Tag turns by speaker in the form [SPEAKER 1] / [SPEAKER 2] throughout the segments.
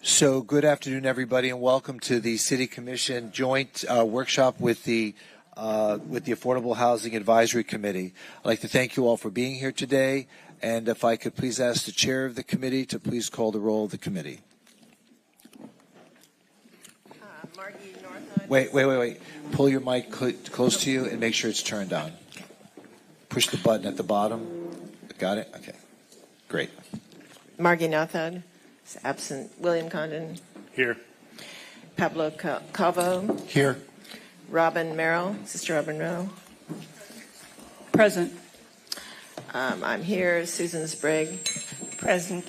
[SPEAKER 1] So good afternoon, everybody, and welcome to the City Commission joint workshop with the Affordable Housing Advisory Committee. I'd like to thank you all for being here today, and if I could please ask the chair of the committee to please call the roll of the committee. Wait. Pull your mic close to you and make sure it's turned on. Push the button at the bottom. Got it? Okay. Great.
[SPEAKER 2] Margie Nathad is absent. William Condon.
[SPEAKER 3] Here.
[SPEAKER 2] Pablo Calvo.
[SPEAKER 1] Here.
[SPEAKER 2] Robin Merrill. Sister Robin Merrill.
[SPEAKER 4] Present.
[SPEAKER 2] I'm here. Susan Sprague.
[SPEAKER 4] Present.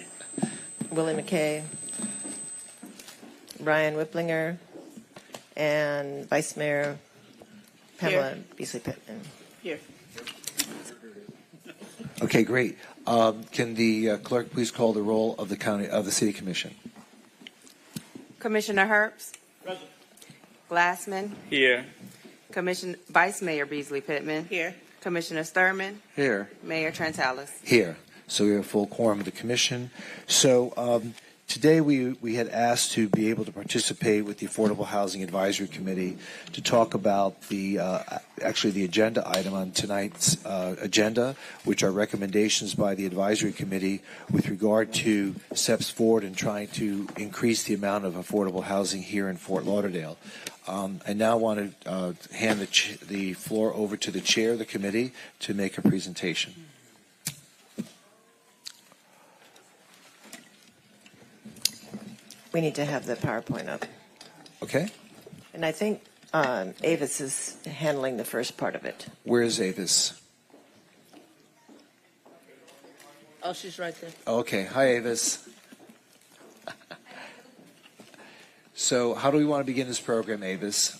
[SPEAKER 2] Willie McKay. Ryan Whiplinger. And Vice Mayor Pamela Beasley Pittman.
[SPEAKER 4] Here.
[SPEAKER 1] Okay, great. Can the clerk please call the roll of the City Commission?
[SPEAKER 5] Commissioner Herbst.
[SPEAKER 3] Present.
[SPEAKER 5] Glassman.
[SPEAKER 3] Here.
[SPEAKER 5] Vice Mayor Beasley Pittman.
[SPEAKER 4] Here.
[SPEAKER 5] Commissioner Sturman.
[SPEAKER 1] Here.
[SPEAKER 5] Mayor Trentalis.
[SPEAKER 1] Here. So we have a full quorum of the commission. So today we had asked to be able to participate with the Affordable Housing Advisory Committee to talk about the agenda item on tonight's agenda, which are recommendations by the advisory committee with regard to steps forward in trying to increase the amount of affordable housing here in Fort Lauderdale. I now want to hand the floor over to the chair of the committee to make a presentation.
[SPEAKER 2] We need to have the PowerPoint up.
[SPEAKER 1] Okay.
[SPEAKER 2] And I think Avis is handling the first part of it.
[SPEAKER 1] Where is Avis?
[SPEAKER 4] Oh, she's right there.
[SPEAKER 1] Okay. Hi, Avis. So how do we want to begin this program, Avis?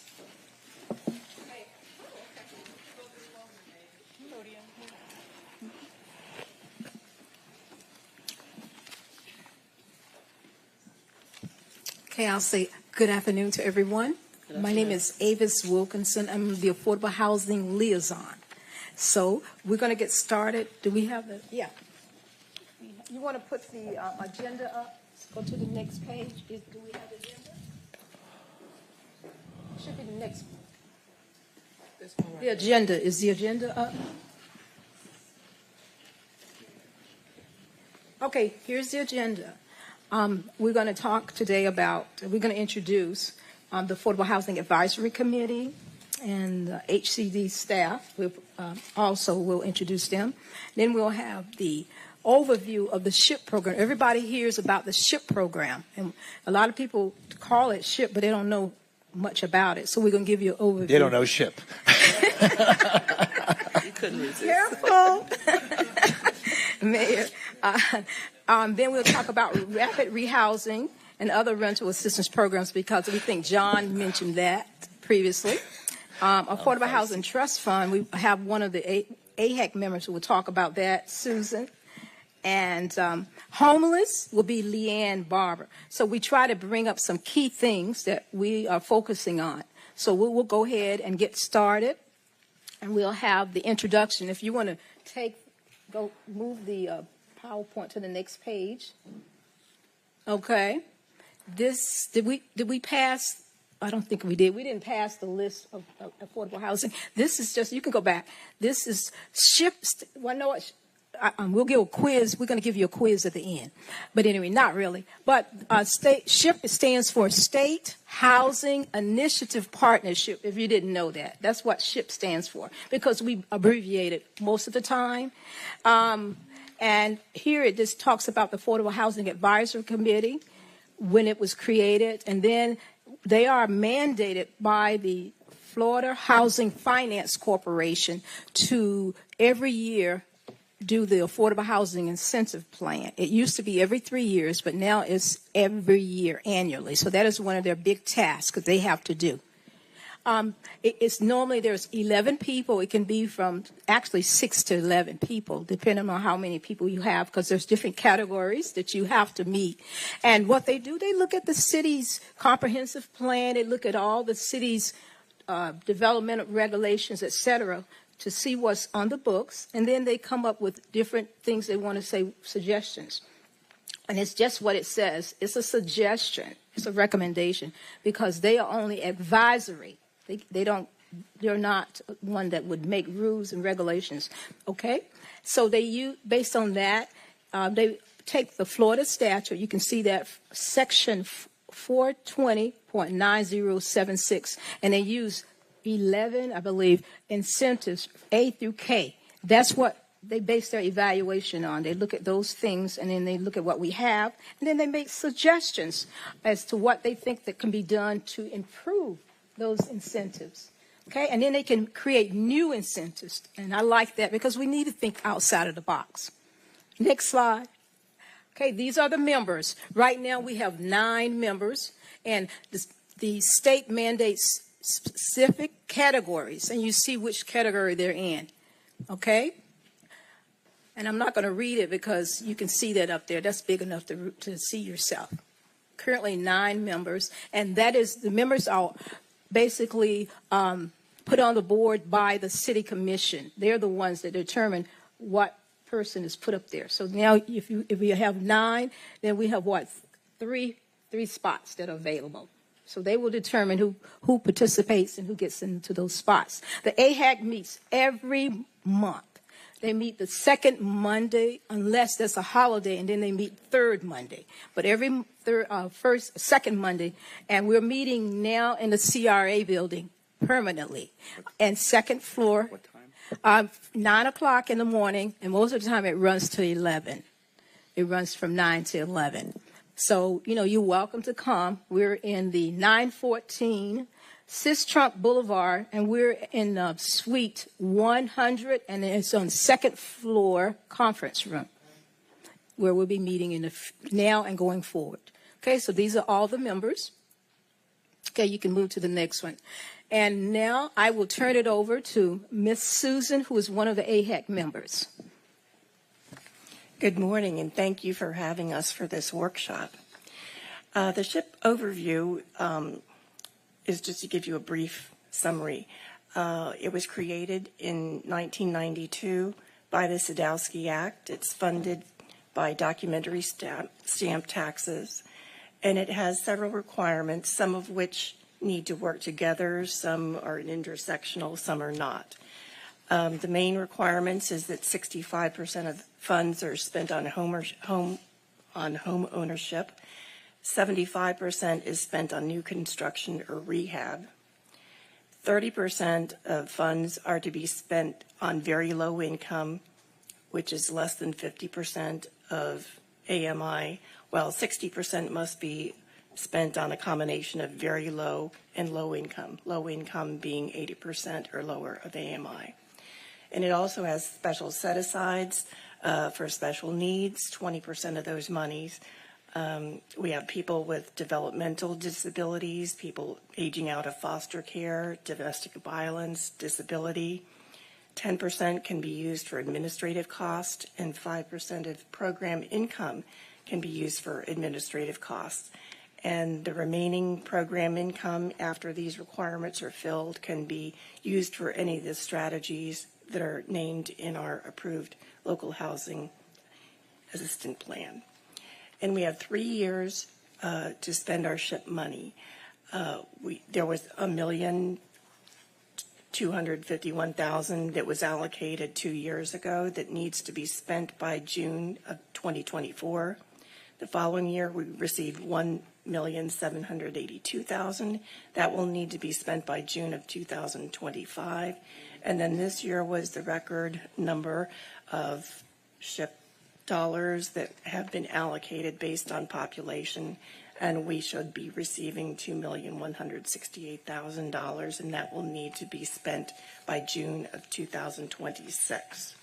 [SPEAKER 6] Okay, I'll say good afternoon to everyone. My name is Avis Wilkinson. I'm the Affordable Housing Liaison. So we're going to get started. Do we have the, yeah. You want to put the agenda up? Let's go to the next page. Do we have the agenda? Should be the next one. The agenda, is the agenda up? Okay, here's the agenda. We're going to talk today about, we're going to introduce the Affordable Housing Advisory Committee and the HCD staff. We also will introduce them. Then we'll have the overview of the SHIP program. Everybody hears about the SHIP program, and a lot of people call it SHIP, but they don't know much about it. So we're going to give you an overview.
[SPEAKER 1] They don't know SHIP.
[SPEAKER 4] You couldn't resist.
[SPEAKER 6] Careful. Mayor. Then we'll talk about rapid rehousing and other rental assistance programs because we think John mentioned that previously. Affordable Housing Trust Fund, we have one of the AHEC members who will talk about that, Susan. And homeless will be Leanne Barber. So we try to bring up some key things that we are focusing on. So we'll go ahead and get started, and we'll have the introduction. If you want to move the PowerPoint to the next page. Okay. Did we pass? I don't think we did. We didn't pass the list of affordable housing. This is just, you can go back. This is SHIP. Well, no, we'll give a quiz. We're going to give you a quiz at the end. But anyway, not really. But SHIP stands for State Housing Initiative Partnership, if you didn't know that. That's what SHIP stands for, because we abbreviate it most of the time. And here it just talks about the Affordable Housing Advisory Committee, when it was created, and then they are mandated by the Florida Housing Finance Corporation to every year do the Affordable Housing Incentive Plan. It used to be every 3 years, but now it's every year annually. So that is one of their big tasks that they have to do. It's normally there's 11 people. It can be from actually 6 to 11 people, depending on how many people you have, because there's different categories that you have to meet. And what they do, they look at the city's comprehensive plan. They look at all the city's developmental regulations, et cetera, to see what's on the books. And then they come up with different things they want to say, suggestions. And it's just what it says. It's a suggestion. It's a recommendation because they are only advisory. They're not one that would make rules and regulations. Okay? So based on that, they take the Florida statute. You can see that section 420.9076, and they use 11, I believe, incentives, A through K. That's what they base their evaluation on. They look at those things, and then they look at what we have, and then they make suggestions as to what they think that can be done to improve those incentives. Okay, and then they can create new incentives, and I like that because we need to think outside of the box. Next slide. Okay, these are the members. Right now we have 9 members, and the state mandates specific categories, and you see which category they're in. Okay? And I'm not going to read it because you can see that up there. That's big enough to see yourself. Currently 9 members, and that is the members are basically put on the board by the city commission. They're the ones that determine what person is put up there. So now if we have 9, then we have what? Three spots that are available. So they will determine who participates and who gets into those spots. The AHAC meets every month. They meet the second Monday unless there's a holiday, and then they meet third Monday. But every second Monday, and we're meeting now in the CRA building permanently, and second floor.
[SPEAKER 4] What time?
[SPEAKER 6] 9 o'clock in the morning, and most of the time it runs to 11. It runs from 9 to 11. So, you're welcome to come. We're in the 914 Sis-Trump Boulevard, and we're in Suite 100, and it's on second floor conference room where we'll be meeting now and going forward. Okay, so these are all the members. Okay, you can move to the next one. And now I will turn it over to Miss Susan, who is one of the AHAC members.
[SPEAKER 3] Good morning, and thank you for having us for this workshop. The SHIP overview is just to give you a brief summary. It was created in 1992 by the Sadowski Act. It's funded by documentary stamp taxes, and it has several requirements, some of which need to work together, some are intersectional, some are not. The main requirements is that 65% of funds are spent on home ownership, 75% is spent on new construction or rehab, 30% of funds are to be spent on very low income, which is less than 50% of AMI, while 60% must be spent on a combination of very low and low income being 80% or lower of AMI. And it also has special set-asides for special needs, 20% of those monies. We have people with developmental disabilities, people aging out of foster care, domestic violence, disability. 10% can be used for administrative cost, and 5% of program income can be used for administrative costs. And the remaining program income after these requirements are filled can be used for any of the strategies that are named in our approved local housing assistance plan. And we have 3 years to spend our SHIP money. There was $1,251,000 that was allocated 2 years ago that needs to be spent by June of 2024. The following year, we received $1,782,000. That will need to be spent by June of 2025. And then this year was the record number of SHIP dollars that have been allocated based on population, and we should be receiving $2,168,000, and that will need to be spent by June of 2026.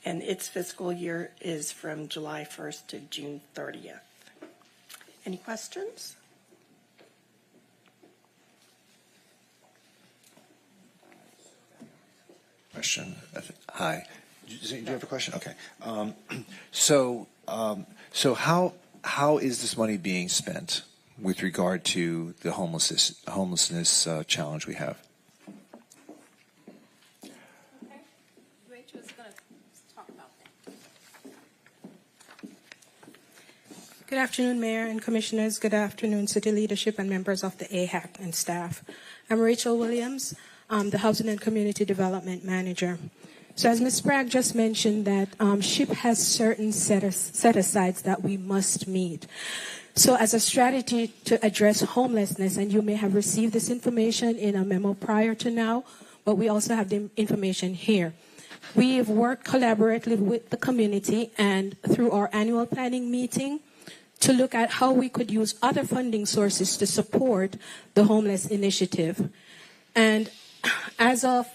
[SPEAKER 3] And its fiscal year is from July 1st to June 30th. Any questions?
[SPEAKER 1] Question. Hi. Do you have a question? Okay. So how is this money being spent with regard to the homelessness challenge we have?
[SPEAKER 6] Rachel is going to talk about that.
[SPEAKER 7] Good afternoon, Mayor and Commissioners. Good afternoon, City leadership and members of the AHAC and staff. I'm Rachel Williams, the Housing and Community Development Manager. So as Ms. Bragg just mentioned that SHIP has certain set-asides that we must meet. So as a strategy to address homelessness, and you may have received this information in a memo prior to now, but we also have the information here. We have worked collaboratively with the community and through our annual planning meeting to look at how we could use other funding sources to support the homeless initiative. And as of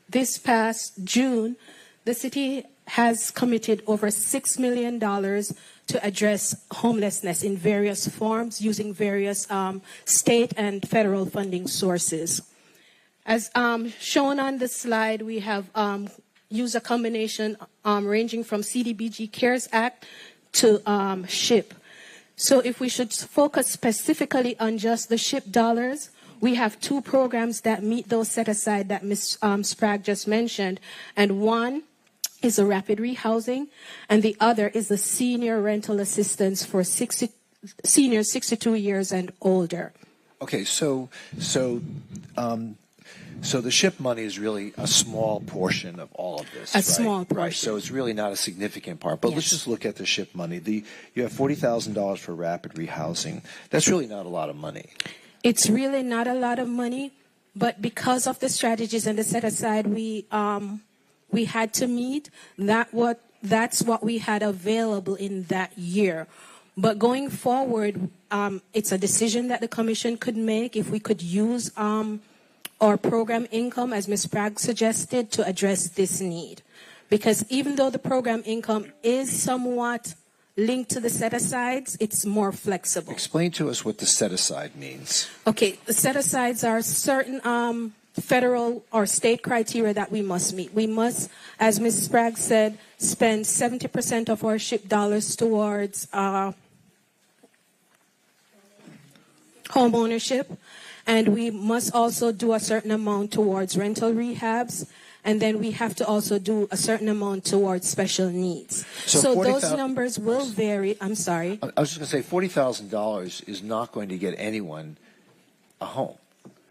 [SPEAKER 7] this past June, the city has committed over $6 million to address homelessness in various forms using various state and federal funding sources. As shown on the slide, we have used a combination ranging from CDBG CARES Act to SHIP. So if we should focus specifically on just the SHIP dollars, we have two programs that meet those set aside that Ms. Sprague just mentioned, and one is the rapid rehousing, and the other is the senior rental assistance for seniors 62 years and older.
[SPEAKER 1] Okay, so the SHIP money is really a small portion of all of this.
[SPEAKER 7] A
[SPEAKER 1] right?
[SPEAKER 7] small portion.
[SPEAKER 1] Right, so it's really not a significant part. But
[SPEAKER 7] Yes.
[SPEAKER 1] let's just look at the SHIP money. You have $40,000 for rapid rehousing. That's really not a lot of money.
[SPEAKER 7] It's really not a lot of money, but because of the strategies and the set aside we had to meet, that's what we had available in that year. But going forward, it's a decision that the commission could make if we could use our program income, as Ms. Bragg suggested, to address this need. Because even though the program income is somewhat linked to the set-asides, it's more flexible.
[SPEAKER 1] Explain to us what the set-aside means.
[SPEAKER 7] Okay, the set-asides are certain federal or state criteria that we must meet. We must, as Ms. Bragg said, spend 70% of our SHIP dollars towards home ownership, and we must also do a certain amount towards rental rehabs, and then we have to also do a certain amount towards special needs. So those numbers will vary. I'm sorry.
[SPEAKER 1] I was just going to say $40,000 is not going to get anyone a home.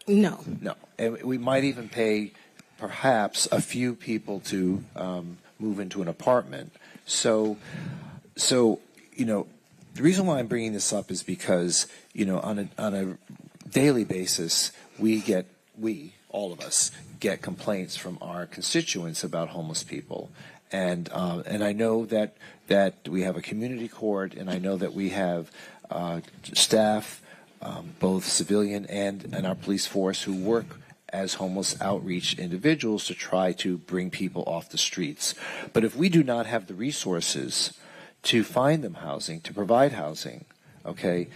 [SPEAKER 7] No.
[SPEAKER 1] No. And we might even pay perhaps a few people to move into an apartment. So the reason why I'm bringing this up is because, on a daily basis, all of us get complaints from our constituents about homeless people. And I know that we have a community court, and I know that we have staff, both civilian and our police force, who work as homeless outreach individuals to try to bring people off the streets. But if we do not have the resources to find them housing, to provide housing, okay,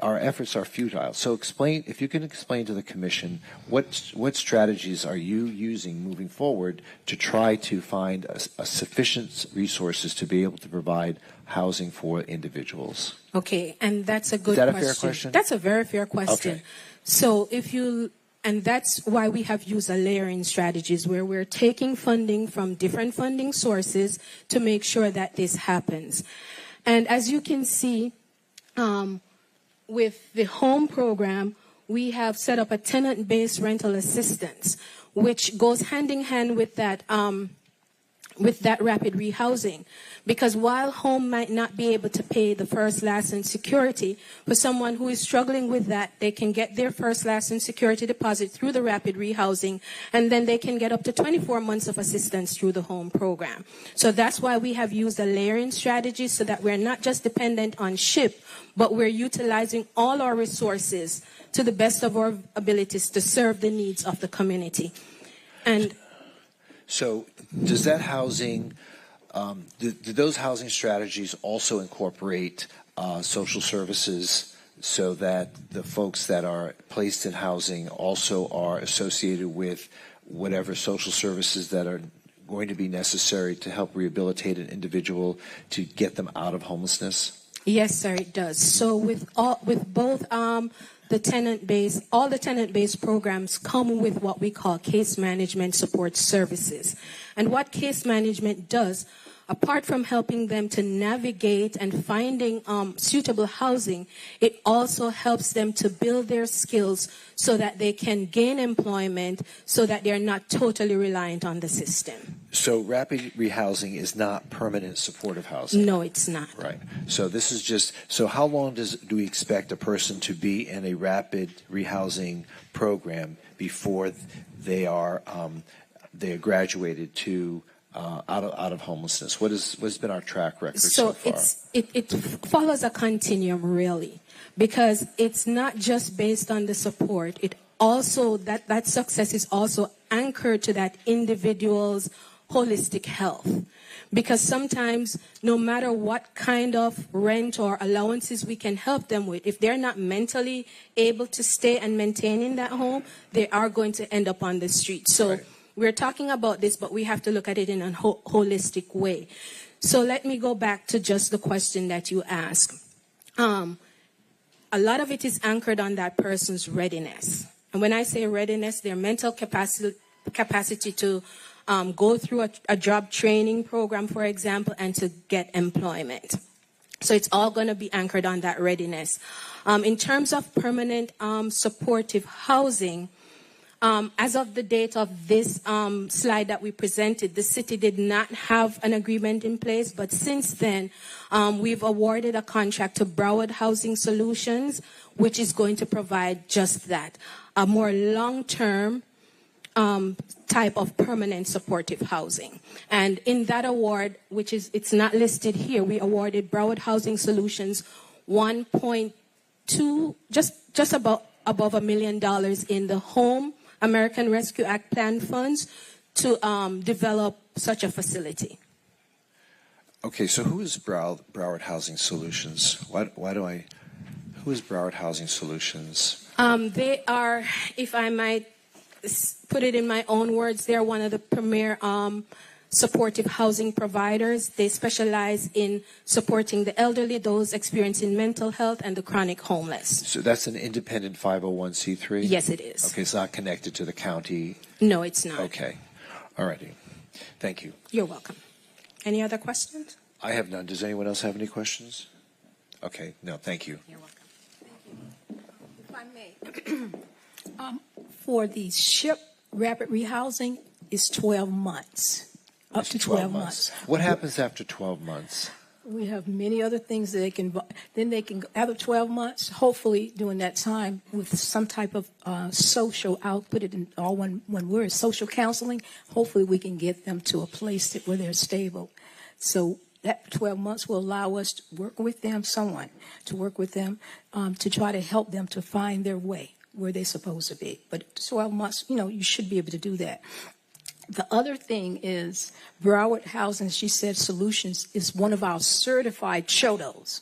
[SPEAKER 1] our efforts are futile. So if you can explain to the Commission, what strategies are you using moving forward to try to find a sufficient resources to be able to provide housing for individuals?
[SPEAKER 7] Okay, and that's a good
[SPEAKER 1] question. Is that
[SPEAKER 7] question.
[SPEAKER 1] a fair question?
[SPEAKER 7] That's a very fair question.
[SPEAKER 1] Okay.
[SPEAKER 7] So and that's why we have used a layering strategies where we're taking funding from different funding sources to make sure that this happens. And as you can see, with the home program, we have set up a tenant-based rental assistance, which goes hand in hand with that rapid rehousing. Because while home might not be able to pay the first, last, and security, for someone who is struggling with that, they can get their first, last, and security deposit through the rapid rehousing, and then they can get up to 24 months of assistance through the home program. So that's why we have used a layering strategy, so that we're not just dependent on SHIP, but we're utilizing all our resources to the best of our abilities to serve the needs of the community. And
[SPEAKER 1] so does that housing, do those housing strategies also incorporate social services, so that the folks that are placed in housing also are associated with whatever social services that are going to be necessary to help rehabilitate an individual to get them out of homelessness?
[SPEAKER 7] Yes, sir, it does. So with both the tenant-based programs come with what we call case management support services. And what case management does, apart from helping them to navigate and finding suitable housing, it also helps them to build their skills so that they can gain employment, so that they're not totally reliant on the system.
[SPEAKER 1] So rapid rehousing is not permanent supportive housing?
[SPEAKER 7] No, it's not.
[SPEAKER 1] Right. So this is just, so how long do we expect a person to be in a rapid rehousing program before they are graduated to out of homelessness? What's been our track record so far?
[SPEAKER 7] It follows a continuum, really, because it's not just based on the support. It also, that success is also anchored to that individual's holistic health. Because sometimes, no matter what kind of rent or allowances we can help them with, if they're not mentally able to stay and maintain in that home, they are going to end up on the street. So
[SPEAKER 1] right.
[SPEAKER 7] We're talking about this, but we have to look at it in a holistic way. So let me go back to just the question that you asked. A lot of it is anchored on that person's readiness. And when I say readiness, their mental capacity to go through a job training program, for example, and to get employment. So it's all going to be anchored on that readiness. In terms of permanent supportive housing, as of the date of this slide that we presented, the city did not have an agreement in place, but since then, we've awarded a contract to Broward Housing Solutions, which is going to provide just that, a more long-term type of permanent supportive housing. And in that award, which is, it's not listed here, we awarded Broward Housing Solutions 1.2, just about above $1 million in the Home American Rescue Act plan funds to develop such a facility.
[SPEAKER 1] Okay, so who is Broward Housing Solutions? Who is Broward Housing Solutions?
[SPEAKER 7] They are, if I might put it in my own words, they're one of the premier supportive housing providers. They specialize in supporting the elderly, those experiencing mental health, and the chronic homeless.
[SPEAKER 1] So that's an independent 501c3?
[SPEAKER 7] Yes, it is.
[SPEAKER 1] Okay, it's not connected to the county?
[SPEAKER 7] No, it's not.
[SPEAKER 1] Okay. All righty. Thank you.
[SPEAKER 7] You're welcome. Any other questions?
[SPEAKER 1] I have none. Does anyone else have any questions? Okay. No, thank you.
[SPEAKER 6] You're welcome. Thank you. If I may, for the SHIP rapid rehousing, is 12 months. Up to 12 months.
[SPEAKER 1] What happens after 12 months?
[SPEAKER 6] We have many other things that they can, after 12 months, hopefully during that time, with some type of social, I'll put it in all one word, social counseling, hopefully we can get them to a place where they're stable. So that 12 months will allow us to work with them, to try to help them to find their way where they're supposed to be. But 12 months, you should be able to do that. The other thing is Broward Housing, she said, Solutions is one of our certified CHODOs.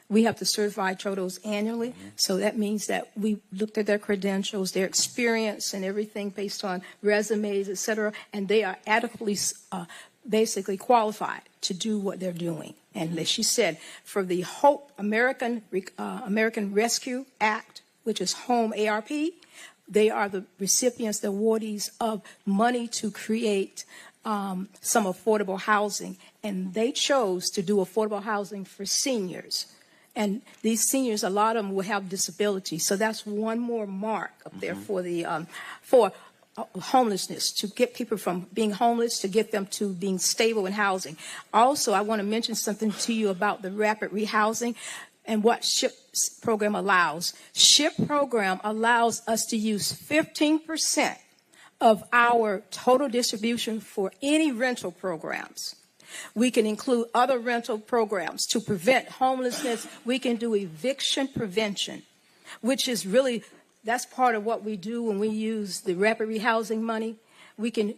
[SPEAKER 6] We have to certify CHODOs annually. So that means that we looked at their credentials, their experience, and everything based on resumes, et cetera, and they are adequately basically qualified to do what they're doing. And as she said, for the Hope American Rescue Act, which is Home ARP, they are the recipients, the awardees of money to create some affordable housing. And they chose to do affordable housing for seniors. And these seniors, a lot of them will have disabilities. So that's one more mark up there for the homelessness, to get people from being homeless to get them to being stable in housing. Also, I want to mention something to you about the rapid rehousing and what SHIP program allows. SHIP program allows us to use 15% of our total distribution for any rental programs. We can include other rental programs to prevent homelessness. We can do eviction prevention, which is really, that's part of what we do when we use the rapid rehousing money. We can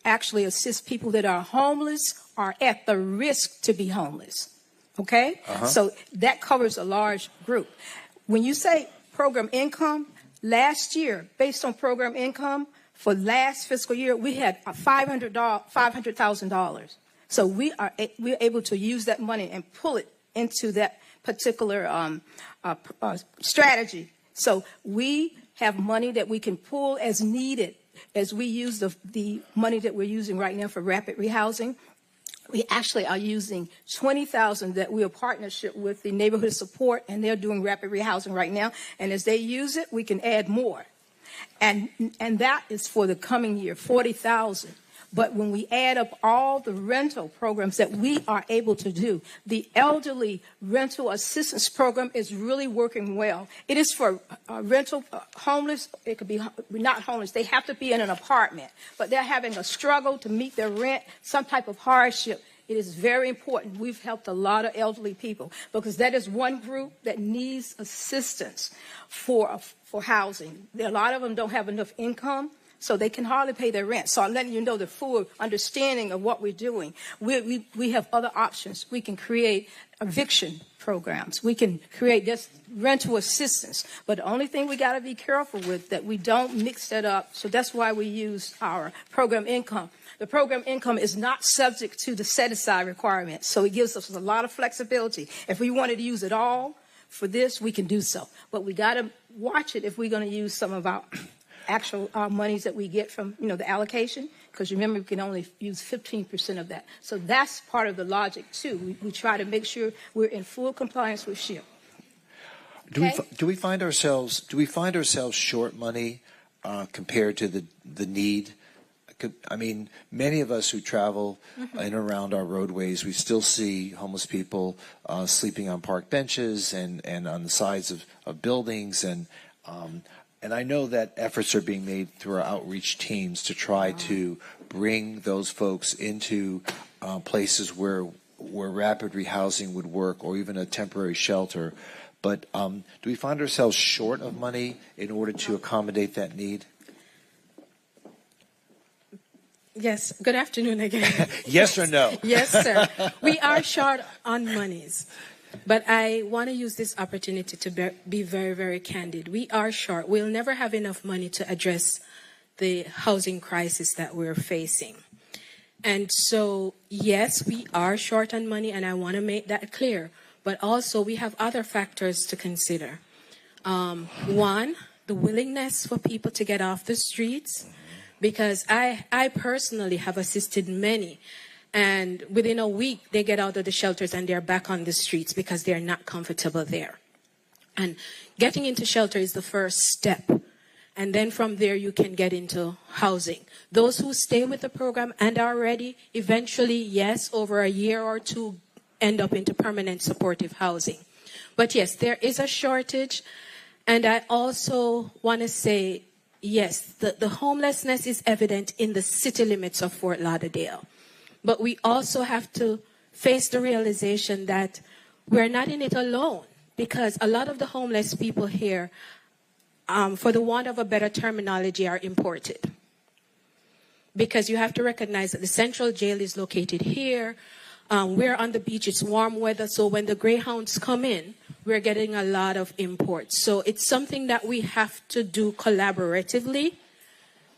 [SPEAKER 6] actually assist people that are homeless or at the risk to be homeless. Okay? So that covers a large group. When you say program income, last year, based on program income, for last fiscal year, we had $500,000. So we're able to use that money and pull it into that particular strategy. So we have money that we can pull as needed as we use the money that we're using right now for rapid rehousing. We actually are using 20,000 that we are partnership with the neighborhood support, and they're doing rapid rehousing right now. And as they use it, we can add more. And that is for the coming year, 40,000. But when we add up all the rental programs that we are able to do, the elderly rental assistance program is really working well. It is for rental homeless. It could be not homeless. They have to be in an apartment, but they're having a struggle to meet their rent, some type of hardship. It is very important. We've helped a lot of elderly people because that is one group that needs assistance for housing. A lot of them don't have enough income, so they can hardly pay their rent. So I'm letting you know the full understanding of what we're doing. We have other options. We can create eviction programs. We can create this rental assistance. But the only thing we got to be careful with that we don't mix that up. So that's why we use our program income. The program income is not subject to the set-aside requirements, so it gives us a lot of flexibility. If we wanted to use it all for this, we can do so. But we got to watch it if we're going to use some of our actual monies that we get from, the allocation, because remember, we can only use 15% of that. So that's part of the logic, too. We try to make sure we're in full compliance with SHIP.
[SPEAKER 1] Do we find ourselves short money compared to the need? I mean, many of us who travel in and around our roadways, we still see homeless people sleeping on park benches and on the sides of buildings. And I know that efforts are being made through our outreach teams to try to bring those folks into places where rapid rehousing would work, or even a temporary shelter. But do we find ourselves short of money in order to accommodate that need?
[SPEAKER 7] Yes. Good afternoon again.
[SPEAKER 1] Yes or no?
[SPEAKER 7] Yes, sir. We are short on monies. But I want to use this opportunity to be very, very candid. We are short. We'll never have enough money to address the housing crisis that we're facing. And so, yes, we are short on money, and I want to make that clear. But also, we have other factors to consider. One, the willingness for people to get off the streets. Because I personally have assisted many, and within a week they get out of the shelters and they're back on the streets because they're not comfortable there. And getting into shelter is the first step, and then from there you can get into housing. Those who stay with the program and are ready, eventually, yes, over a year or two, end up into permanent supportive housing. But yes, there is a shortage, and I also want to say, yes, the homelessness is evident in the city limits of Fort Lauderdale. But we also have to face the realization that we're not in it alone, because a lot of the homeless people here, for the want of a better terminology, are imported. Because you have to recognize that the central jail is located here. We're on the beach, it's warm weather, so when the greyhounds come in, we're getting a lot of imports. So it's something that we have to do collaboratively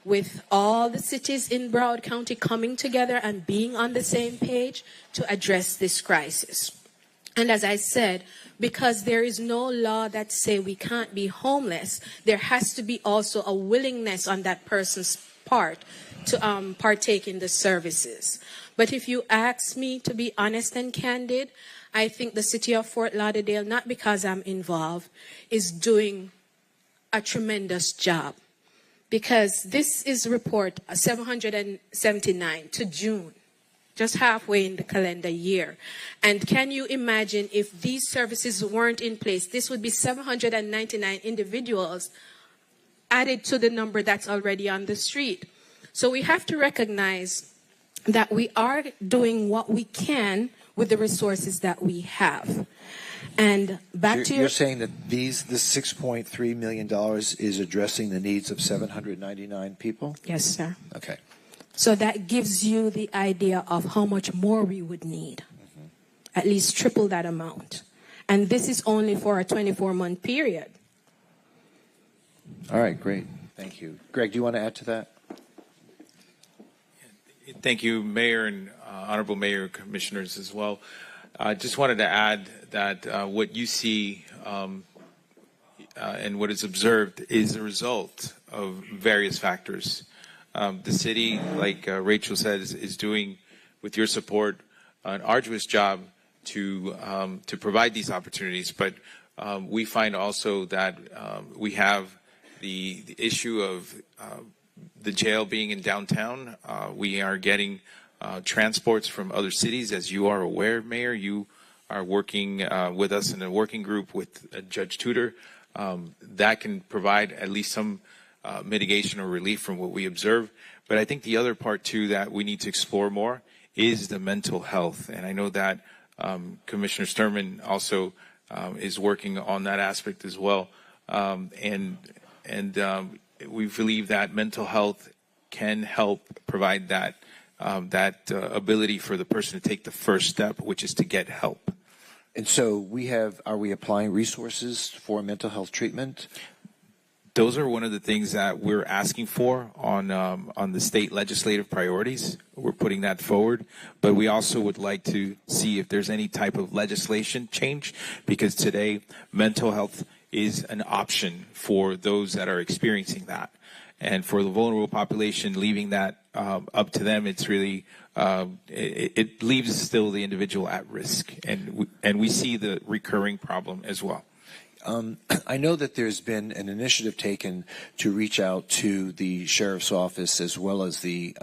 [SPEAKER 7] with all the cities in Broward County coming together and being on the same page to address this crisis. And as I said, because there is no law that says we can't be homeless, there has to be also a willingness on that person's part to partake in the services. But if you ask me to be honest and candid, I think the city of Fort Lauderdale, not because I'm involved, is doing a tremendous job. Because this is report 779 to June, just halfway in the calendar year. And can you imagine if these services weren't in place, this would be 799 individuals added to the number that's already on the street. So we have to recognize that we are doing what we can with the resources that we have. And back to
[SPEAKER 1] you're saying that this $6.3 million is addressing the needs of 799 people?
[SPEAKER 7] Yes, sir.
[SPEAKER 1] Okay.
[SPEAKER 7] So that gives you the idea of how much more we would need. At least triple that amount. And this is only for a 24-month period.
[SPEAKER 1] All right, great. Thank you. Greg, do you want to add to that?
[SPEAKER 8] Thank you, Mayor and Honorable Mayor, Commissioners as well. I just wanted to add that what you see and what is observed is a result of various factors. The city, like Rachel said, is doing, with your support, an arduous job to provide these opportunities. But we find also that we have the issue of the jail being in downtown. We are getting transports from other cities, as you are aware, Mayor. You are working with us in a working group with Judge Tudor. That can provide at least some mitigation or relief from what we observe. But I think the other part, too, that we need to explore more is the mental health. And I know that Commissioner Sturman also is working on that aspect as well. And we believe that mental health can help provide that ability for the person to take the first step, which is to get help.
[SPEAKER 1] And so are we applying resources for mental health treatment?
[SPEAKER 8] Those are one of the things that we're asking for on the state legislative priorities. We're putting that forward, but we also would like to see if there's any type of legislation change, because today mental health is an option for those that are experiencing that. And for the vulnerable population, leaving that up to them, it's really it leaves still the individual at risk, and we see the recurring problem as well.
[SPEAKER 1] I know that there's been an initiative taken to reach out to the sheriff's office as well as the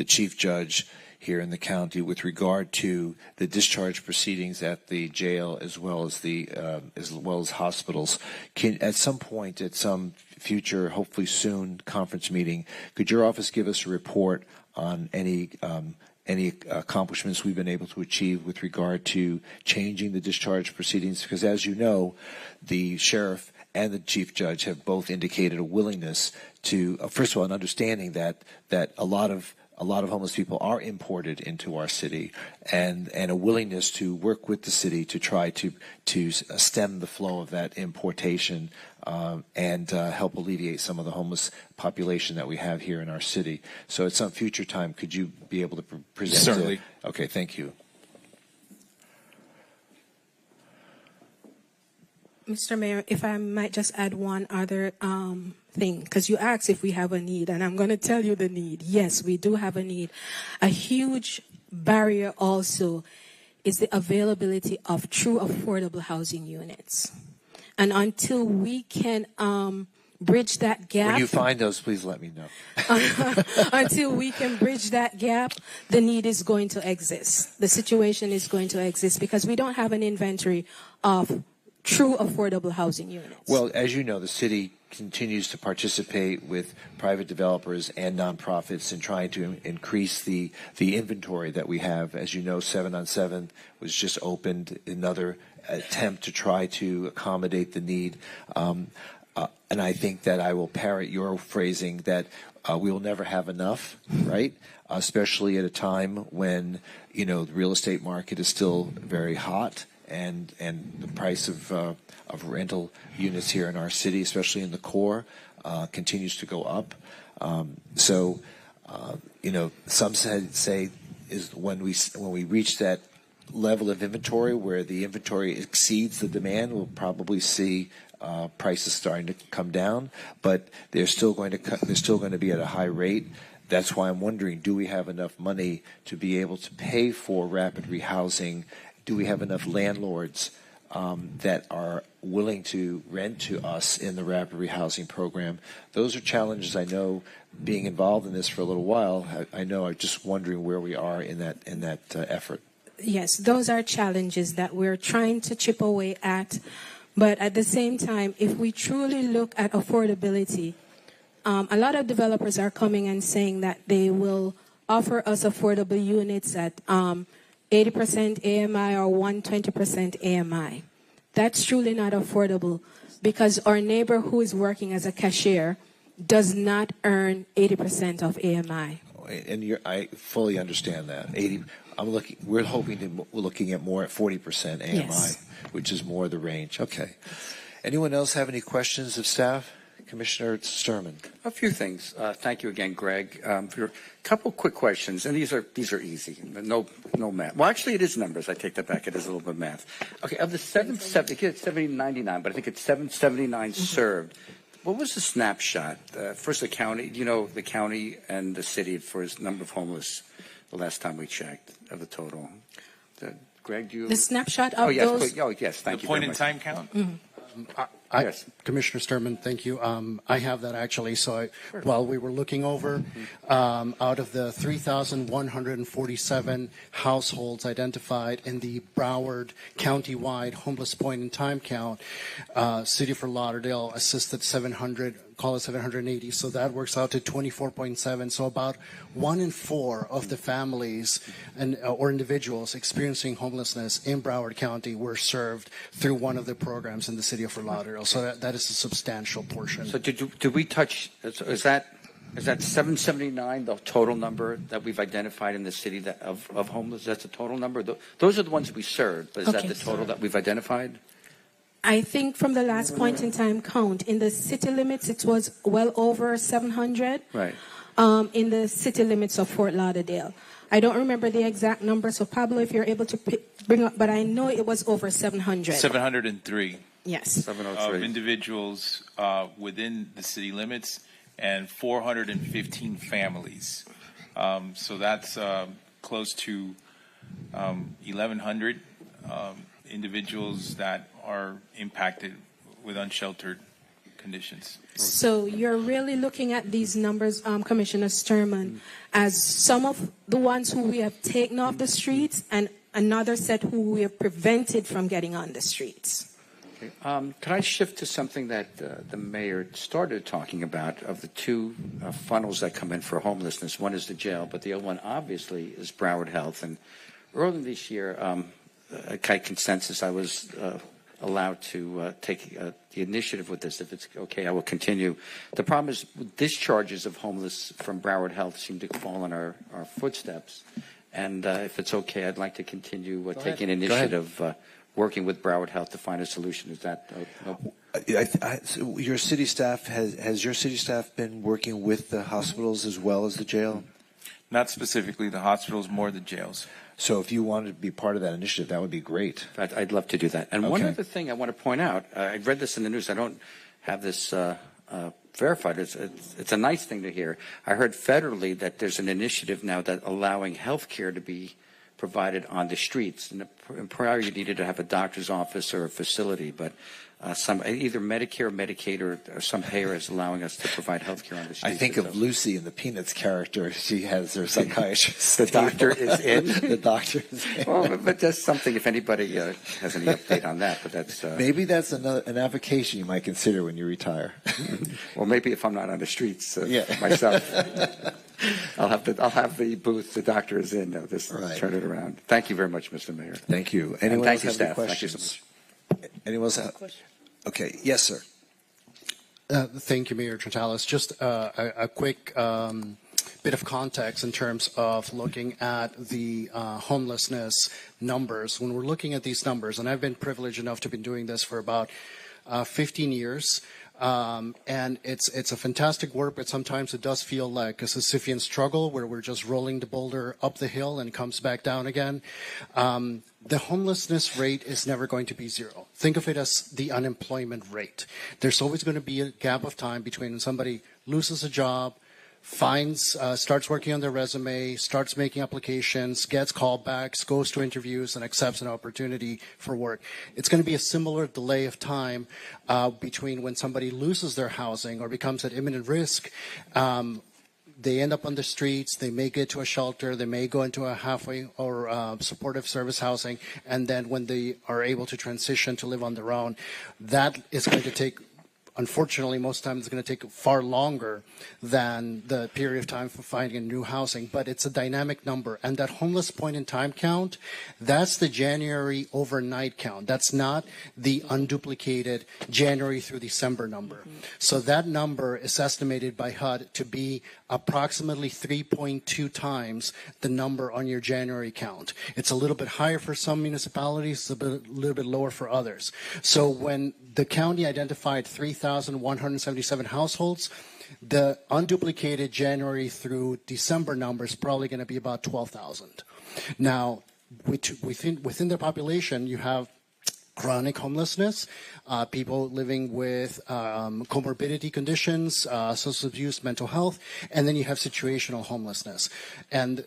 [SPEAKER 1] chief judge here in the county with regard to the discharge proceedings at the jail as well as hospitals. At some point, at some future, hopefully soon, conference meeting, could your office give us a report on any accomplishments we've been able to achieve with regard to changing the discharge proceedings? Because as you know, the sheriff and the chief judge have both indicated a willingness to, first of all, an understanding that a lot of homeless people are imported into our city, and a willingness to work with the city to try to stem the flow of that importation and help alleviate some of the homeless population that we have here in our city. So at some future time, could you be able to present?
[SPEAKER 8] Certainly.
[SPEAKER 1] Okay, thank you.
[SPEAKER 7] Mr. Mayor, if I might just add one other thing, because you asked if we have a need, and I'm going to tell you the need. Yes, we do have a need. A huge barrier also is the availability of true affordable housing units. And until we can bridge that gap.
[SPEAKER 1] When you find those, please let me know.
[SPEAKER 7] Until we can bridge that gap, the need is going to exist. The situation is going to exist because we don't have an inventory of true affordable housing units.
[SPEAKER 1] Well, as you know, the city continues to participate with private developers and nonprofits in trying to increase the inventory that we have. As you know, 7 on 7 was just opened, another attempt to try to accommodate the need. And I think that I will parrot your phrasing that we will never have enough, right? Especially at a time when, the real estate market is still very hot. And the price of rental units here in our city, especially in the core, continues to go up. Some say is when we reach that level of inventory where the inventory exceeds the demand, we'll probably see prices starting to come down. But they're still going to be at a high rate. That's why I'm wondering: do we have enough money to be able to pay for rapid rehousing? Do we have enough landlords that are willing to rent to us in the rapid rehousing program? Those are challenges I know. Being involved in this for a little while, I know. I'm just wondering where we are in that effort.
[SPEAKER 7] Yes, those are challenges that we're trying to chip away at. But at the same time, if we truly look at affordability, a lot of developers are coming and saying that they will offer us affordable units at 80% AMI or 120% AMI. That's truly not affordable because our neighbor who is working as a cashier does not earn 80% of AMI.
[SPEAKER 1] And I fully understand that. We're looking at more at 40% AMI,
[SPEAKER 7] yes,
[SPEAKER 1] which is more the range. Okay. Anyone else have any questions of staff? Commissioner Sturman.
[SPEAKER 9] A few things. Thank you again, Greg. For a couple quick questions, and these are easy. No math. Well, actually, it is numbers. I take that back. It is a little bit of math. Okay, of the 799, but I think it's 779 served. What was the snapshot? First, the county. The county and the city for its number of homeless. The last time we checked, of the total. Greg, do you?
[SPEAKER 7] The snapshot of
[SPEAKER 9] Oh, yes,
[SPEAKER 7] those.
[SPEAKER 9] please. Oh, yes, thank
[SPEAKER 8] The
[SPEAKER 9] you
[SPEAKER 8] point
[SPEAKER 9] very
[SPEAKER 8] in
[SPEAKER 9] much.
[SPEAKER 8] time count?
[SPEAKER 9] Yes.
[SPEAKER 10] Commissioner Sturman, thank you. I have that actually. So while we were looking over, out of the 3,147 households identified in the Broward county-wide homeless point in time count, City for Lauderdale assisted 700, call it 780. So that works out to 24.7. So about 1 in 4 of the families and or individuals experiencing homelessness in Broward County were served through one of the programs in the City of Fort Lauderdale. So that is a substantial portion.
[SPEAKER 9] So did we touch, is that 779 the total number that we've identified in the city of homeless? That's the total number? Those are the ones we served, but is that
[SPEAKER 7] Okay.
[SPEAKER 9] the total that we've identified?
[SPEAKER 7] I think from the last point in time count, in the city limits, it was well over 700.
[SPEAKER 9] Right.
[SPEAKER 7] In the city limits of Fort Lauderdale. I don't remember the exact number, so Pablo, if you're able to bring up, but I know it was over 700.
[SPEAKER 8] 703
[SPEAKER 7] Yes.
[SPEAKER 9] 703.
[SPEAKER 8] of individuals within the city limits and 415 families. So that's close to 1,100 individuals that are impacted with unsheltered conditions.
[SPEAKER 7] So you're really looking at these numbers, Commissioner Sturman, as some of the ones who we have taken off the streets and another set who we have prevented from getting on the streets.
[SPEAKER 9] Okay. Could I shift to something that the mayor started talking about of the two funnels that come in for homelessness? One is the jail, but the other one obviously is Broward Health. And earlier this year, a consensus, I was allowed to take the initiative with this. If it's okay, I will continue. The problem is discharges of homeless from Broward Health seem to fall in our footsteps. And if it's okay, I'd like to continue taking initiative working with Broward Health to find a solution. Is that
[SPEAKER 1] So your city staff has your city staff been working with the hospitals as well as the jail?
[SPEAKER 8] Not specifically the hospitals, more the jails.
[SPEAKER 1] So if you wanted to be part of that initiative, that would be great.
[SPEAKER 9] I'd love to do that. And one
[SPEAKER 1] Okay.
[SPEAKER 9] other thing I want to point out, I read this in the news. I don't have this verified. It's a nice thing to hear. I heard federally that there's an initiative now that allowing health care to be provided on the streets. And prior, you needed to have a doctor's office or a facility, but some either Medicare or Medicaid or some payer is allowing us to provide health care on the streets.
[SPEAKER 1] I think of Lucy in the Peanuts character. She has her psychiatrist.
[SPEAKER 9] The doctor is in.
[SPEAKER 1] The doctor is in.
[SPEAKER 9] Well, but that's something, if anybody has any update on that, but that's...
[SPEAKER 1] Maybe that's an application you might consider when you retire.
[SPEAKER 9] Well, maybe if I'm not on the streets
[SPEAKER 1] Yeah.
[SPEAKER 9] myself, I'll have the booth. The doctor is in. Just
[SPEAKER 1] Right.
[SPEAKER 9] turn it around. Thank you very much, Mr. Mayor.
[SPEAKER 1] Thank you.
[SPEAKER 9] And
[SPEAKER 1] Anyone
[SPEAKER 9] thank
[SPEAKER 1] else
[SPEAKER 9] you,
[SPEAKER 1] have any
[SPEAKER 9] staff. Thank you so
[SPEAKER 1] questions? Anyone else have? Okay. Yes, sir.
[SPEAKER 10] Thank you, Mayor Trentalis. Just a quick bit of context in terms of looking at the homelessness numbers. When we're looking at these numbers, and I've been privileged enough to be doing this for about 15 years, and it's a fantastic work, but sometimes it does feel like a Sisyphean struggle where we're just rolling the boulder up the hill and it comes back down again. The homelessness rate is never going to be zero. Think of it as the unemployment rate. There's always going to be a gap of time between when somebody loses a job, starts working on their resume, starts making applications, gets callbacks, goes to interviews, and accepts an opportunity for work. It's going to be a similar delay of time between when somebody loses their housing or becomes at imminent risk. They end up on the streets, they may get to a shelter, they may go into a halfway or supportive service housing, and then when they are able to transition to live on their own, that is going to take, unfortunately, most times it's going to take far longer than the period of time for finding a new housing, but it's a dynamic number. And that homeless point in time count, that's the January overnight count. That's not the unduplicated January through December number. So that number is estimated by HUD to be approximately 3.2 times the number on your January count. It's a little bit higher for some municipalities, a little bit lower for others. So when the county identified 3,177 households, the unduplicated January through December number is probably going to be about 12,000. Now, within the population, you have chronic homelessness, people living with comorbidity conditions, substance abuse, mental health, and then you have situational homelessness. And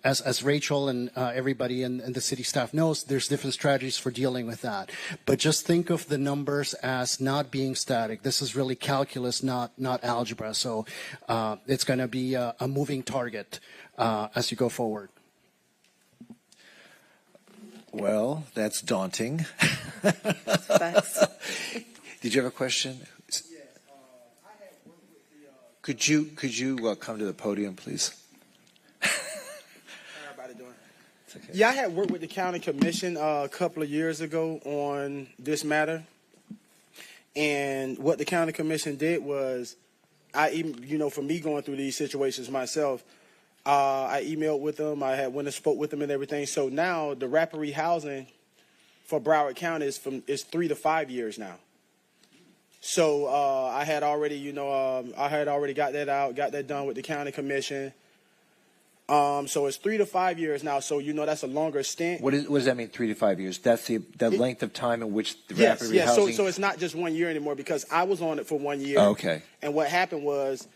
[SPEAKER 10] as Rachel and everybody in the city staff knows, there's different strategies for dealing with that. But just think of the numbers as not being static. This is really calculus, not algebra. So it's going to be a moving target as you go forward.
[SPEAKER 1] Well, that's daunting. Did you have a question? Yes. I had worked with the, could you come to the podium, please?
[SPEAKER 11] How everybody doing? It's okay. Yeah, I had worked with the county commission a couple of years ago on this matter, and what the county commission did was, for me going through these situations myself, I emailed with them. I had went and spoke with them and everything. So now the rapid rehousing for Broward County is 3 to 5 years now. So I had already, got that out, got that done with the county commission. So it's 3 to 5 years now. So that's a longer stint.
[SPEAKER 1] What does that mean? 3 to 5 years? That's the length of time in which the rapid rehousing.
[SPEAKER 11] Yes. So it's not just 1 year anymore, because I was on it for 1 year.
[SPEAKER 1] Oh, okay.
[SPEAKER 11] And what happened was,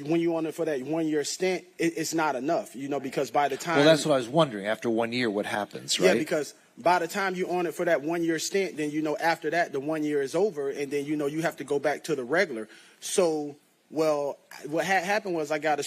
[SPEAKER 11] when you're on it for that 1 year stint, it's not enough, because by the time...
[SPEAKER 1] Well, that's what I was wondering. After 1 year, what happens, right?
[SPEAKER 11] Yeah, because by the time you're on it for that 1 year stint, then, after that, the 1 year is over, and then, you have to go back to the regular. So, what had happened was I got a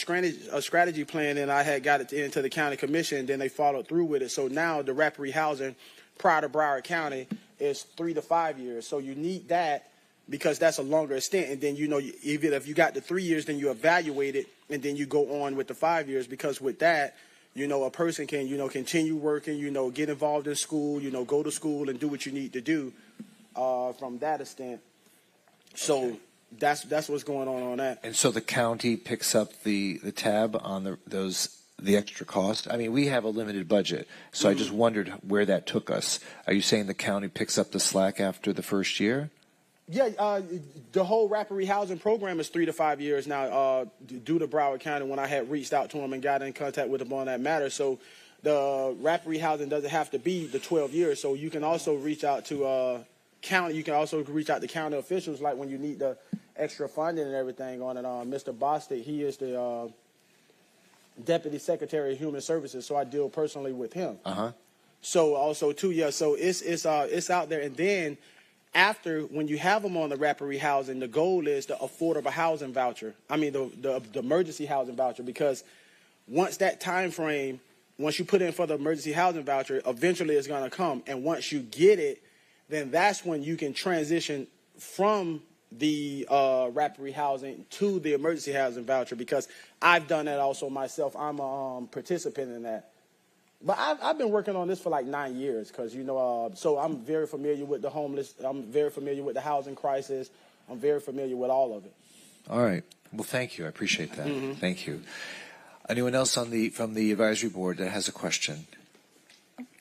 [SPEAKER 11] strategy plan, and I had got it into the county commission, and then they followed through with it. So now the rapid rehousing prior to Broward County is 3 to 5 years. So you need that, because that's a longer stint. And then, even if you got the 3 years, then you evaluate it, and then you go on with the 5 years, because with that, a person can, continue working, get involved in school, go to school and do what you need to do from that extent. So that's what's going on that.
[SPEAKER 1] And so the county picks up the tab on the extra cost? I mean, we have a limited budget, so I just wondered where that took us. Are you saying the county picks up the slack after the first year?
[SPEAKER 11] Yeah, the whole rapid rehousing program is 3 to 5 years now, due to Broward County, when I had reached out to them and got in contact with them on that matter. So the rapid rehousing doesn't have to be the 12 years. So you can also reach out to county. You can also reach out to county officials, like when you need the extra funding and everything on it. Mr. Bostic, he is the Deputy Secretary of Human Services, so I deal personally with him. So also too, yeah. So it's out there, and then after, when you have them on the rapid rehousing, the goal is the affordable housing voucher. I mean, the emergency housing voucher, because once that time frame, once you put in for the emergency housing voucher, eventually it's going to come. And once you get it, then that's when you can transition from the rapid rehousing to the emergency housing voucher, because I've done that also myself. I'm a participant in that. But I've been working on this for like 9 years, because, so I'm very familiar with the homeless. I'm very familiar with the housing crisis. I'm very familiar with all of it.
[SPEAKER 1] All right. Well, thank you. I appreciate that. Thank you. Anyone else from the advisory board that has a question?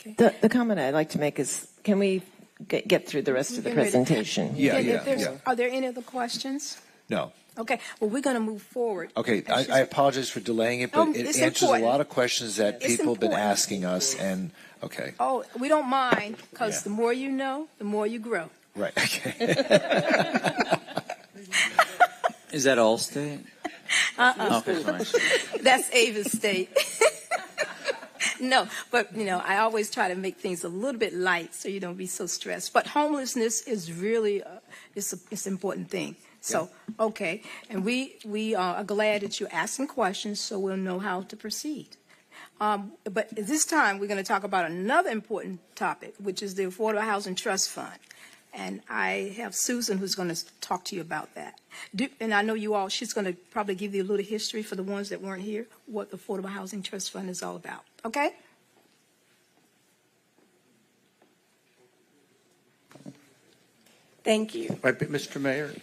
[SPEAKER 2] Okay. The comment I'd like to make is, can we get through the rest of the presentation?
[SPEAKER 1] Yeah.
[SPEAKER 6] Are there any other questions?
[SPEAKER 1] No.
[SPEAKER 6] Okay, well, we're going to move forward.
[SPEAKER 1] Okay, I apologize for delaying it, but it answers a lot of questions that people have been asking us, and okay.
[SPEAKER 6] Oh, we don't mind, because the more you know, the more you grow.
[SPEAKER 1] Right, okay.
[SPEAKER 12] Is that all state? Okay, fine.
[SPEAKER 6] That's Avis State. No, but, I always try to make things a little bit light so you don't be so stressed. But homelessness is really, it's an important thing. So, okay, and we are glad that you're asking questions, so we'll know how to proceed. But at this time, we're going to talk about another important topic, which is the Affordable Housing Trust Fund. And I have Susan who's going to talk to you about that. And I know you all, she's going to probably give you a little history for the ones that weren't here, what the Affordable Housing Trust Fund is all about. Okay?
[SPEAKER 3] Thank you.
[SPEAKER 9] Right, but Mr. Mayor,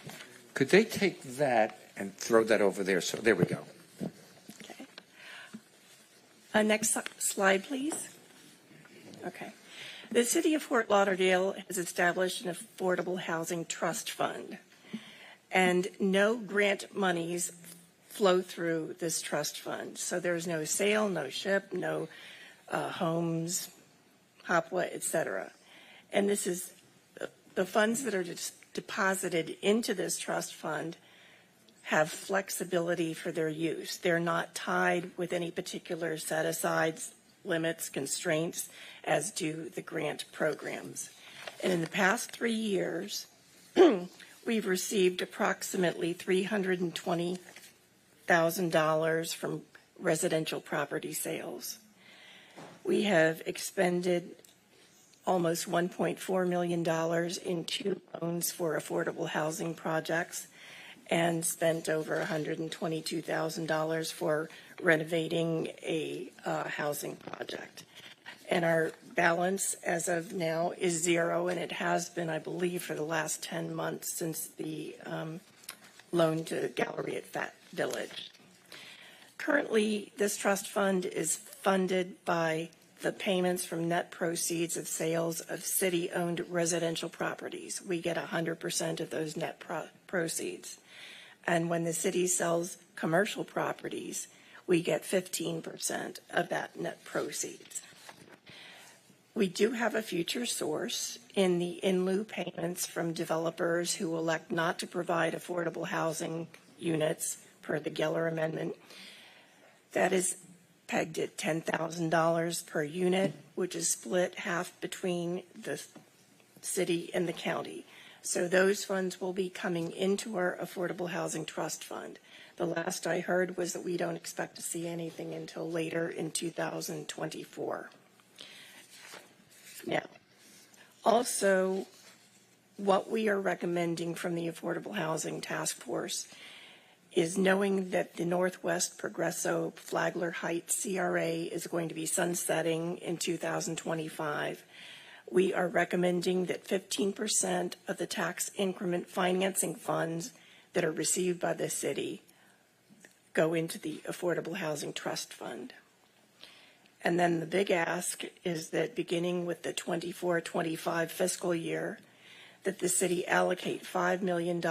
[SPEAKER 9] could they take that and throw that over there? So there we go.
[SPEAKER 3] Okay. Next slide, please. Okay. The City of Fort Lauderdale has established an Affordable Housing Trust Fund, and no grant monies flow through this trust fund. So there's no sale, no ship, no homes, HOPWA, etc. And this is the funds that are deposited into this trust fund have flexibility for their use. They're not tied with any particular set-asides, limits, constraints, as do the grant programs. And in the past 3 years, we've received approximately $320,000 from residential property sales. We have expended almost $1.4 million in 2 loans for affordable housing projects and spent over $122,000 for renovating a housing project. And our balance as of now is 0, and it has been, I believe, for the last 10 months since the loan to Gallery at Fat Village. Currently, this trust fund is funded by the payments from net proceeds of sales of city-owned residential properties. We get 100% of those net proceeds. And when the city sells commercial properties, we get 15% of that net proceeds. We do have a future source in the in lieu payments from developers who elect not to provide affordable housing units per the Geller Amendment. That is pegged at $10,000 per unit, which is split half between the city and the county. So those funds will be coming into our Affordable Housing Trust Fund. The last I heard was that we don't expect to see anything until later in 2024. Now, also, what we are recommending from the Affordable Housing Task Force is knowing that the Northwest Progresso Flagler Heights CRA is going to be sunsetting in 2025. We are recommending that 15% of the tax increment financing funds that are received by the city go into the Affordable Housing Trust Fund. And then the big ask is that beginning with the 24-25 fiscal year, that the city allocate $5 million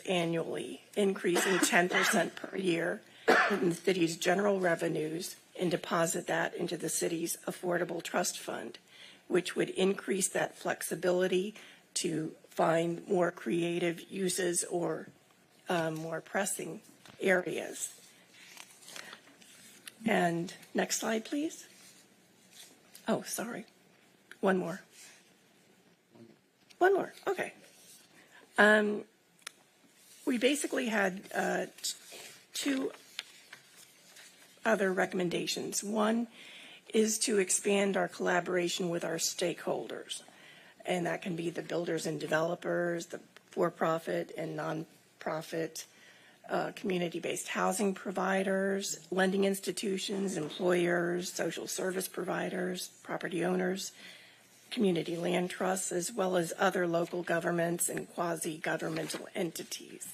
[SPEAKER 3] annually, increasing 10% per year in the city's general revenues, and deposit that into the city's Affordable Trust Fund, which would increase that flexibility to find more creative uses or more pressing areas. And next slide, please. Oh, sorry. One more. Okay. We basically had 2 other recommendations. One is to expand our collaboration with our stakeholders, and that can be the builders and developers, the for-profit and non-profit community-based housing providers, lending institutions, employers, social service providers, property owners, community land trusts, as well as other local governments and quasi-governmental entities.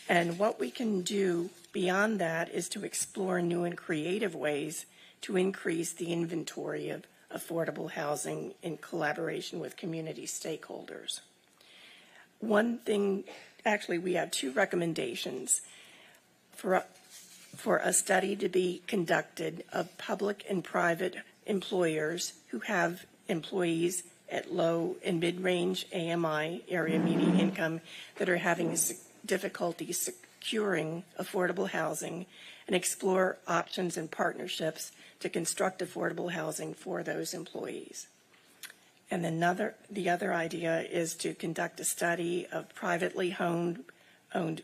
[SPEAKER 3] And what we can do beyond that is to explore new and creative ways to increase the inventory of affordable housing in collaboration with community stakeholders. One thing, actually, we have 2 recommendations for a study to be conducted of public and private employers who have employees at low and mid-range AMI, area median income, that are having difficulty securing affordable housing, and explore options and partnerships to construct affordable housing for those employees. And the other idea is to conduct a study of privately owned,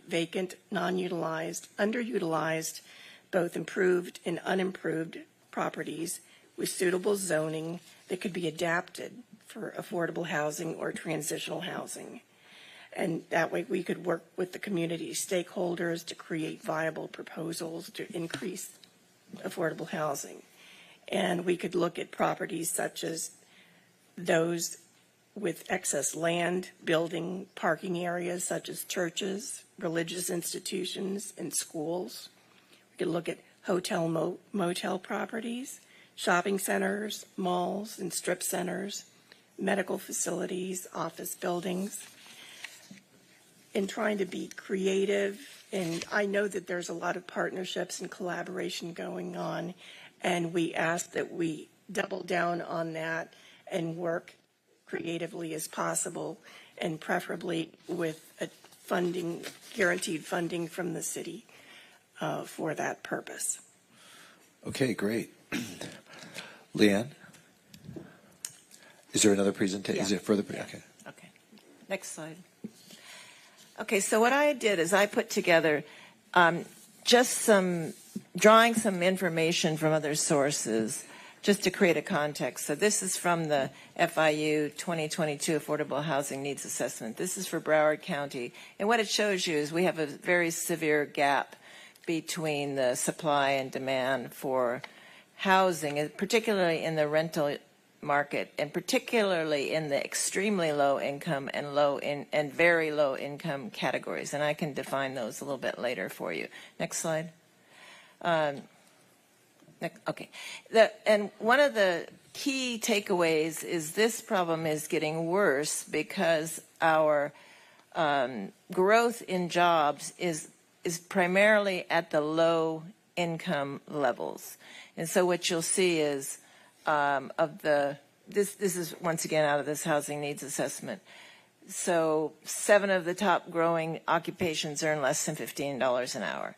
[SPEAKER 3] vacant, non-utilized, underutilized, both improved and unimproved properties with suitable zoning that could be adapted for affordable housing or transitional housing. And that way we could work with the community stakeholders to create viable proposals to increase affordable housing. And we could look at properties such as those with excess land, building, parking areas such as churches, religious institutions, and schools. We could look at hotel, motel properties, shopping centers, malls and strip centers, medical facilities, office buildings, and trying to be creative. And I know that there's a lot of partnerships and collaboration going on, and we ask that we double down on that and work creatively as possible, and preferably with a guaranteed funding from the city for that purpose.
[SPEAKER 1] Okay, great. Leanne? Is there another presentation? Is there further? Okay.
[SPEAKER 2] Okay. Next slide. Okay, so what I did is I put together just drawing some information from other sources just to create a context. So this is from the FIU 2022 Affordable Housing Needs Assessment. This is for Broward County. And what it shows you is we have a very severe gap between the supply and demand for housing, particularly in the rental market, and particularly in the extremely low income and very low income categories. And I can define those a little bit later for you. Next slide. Okay. And one of the key takeaways is this problem is getting worse because our growth in jobs is primarily at the low income levels. And so what you'll see is this is once again out of this housing needs assessment. So 7 of the top growing occupations earn less than $15 an hour.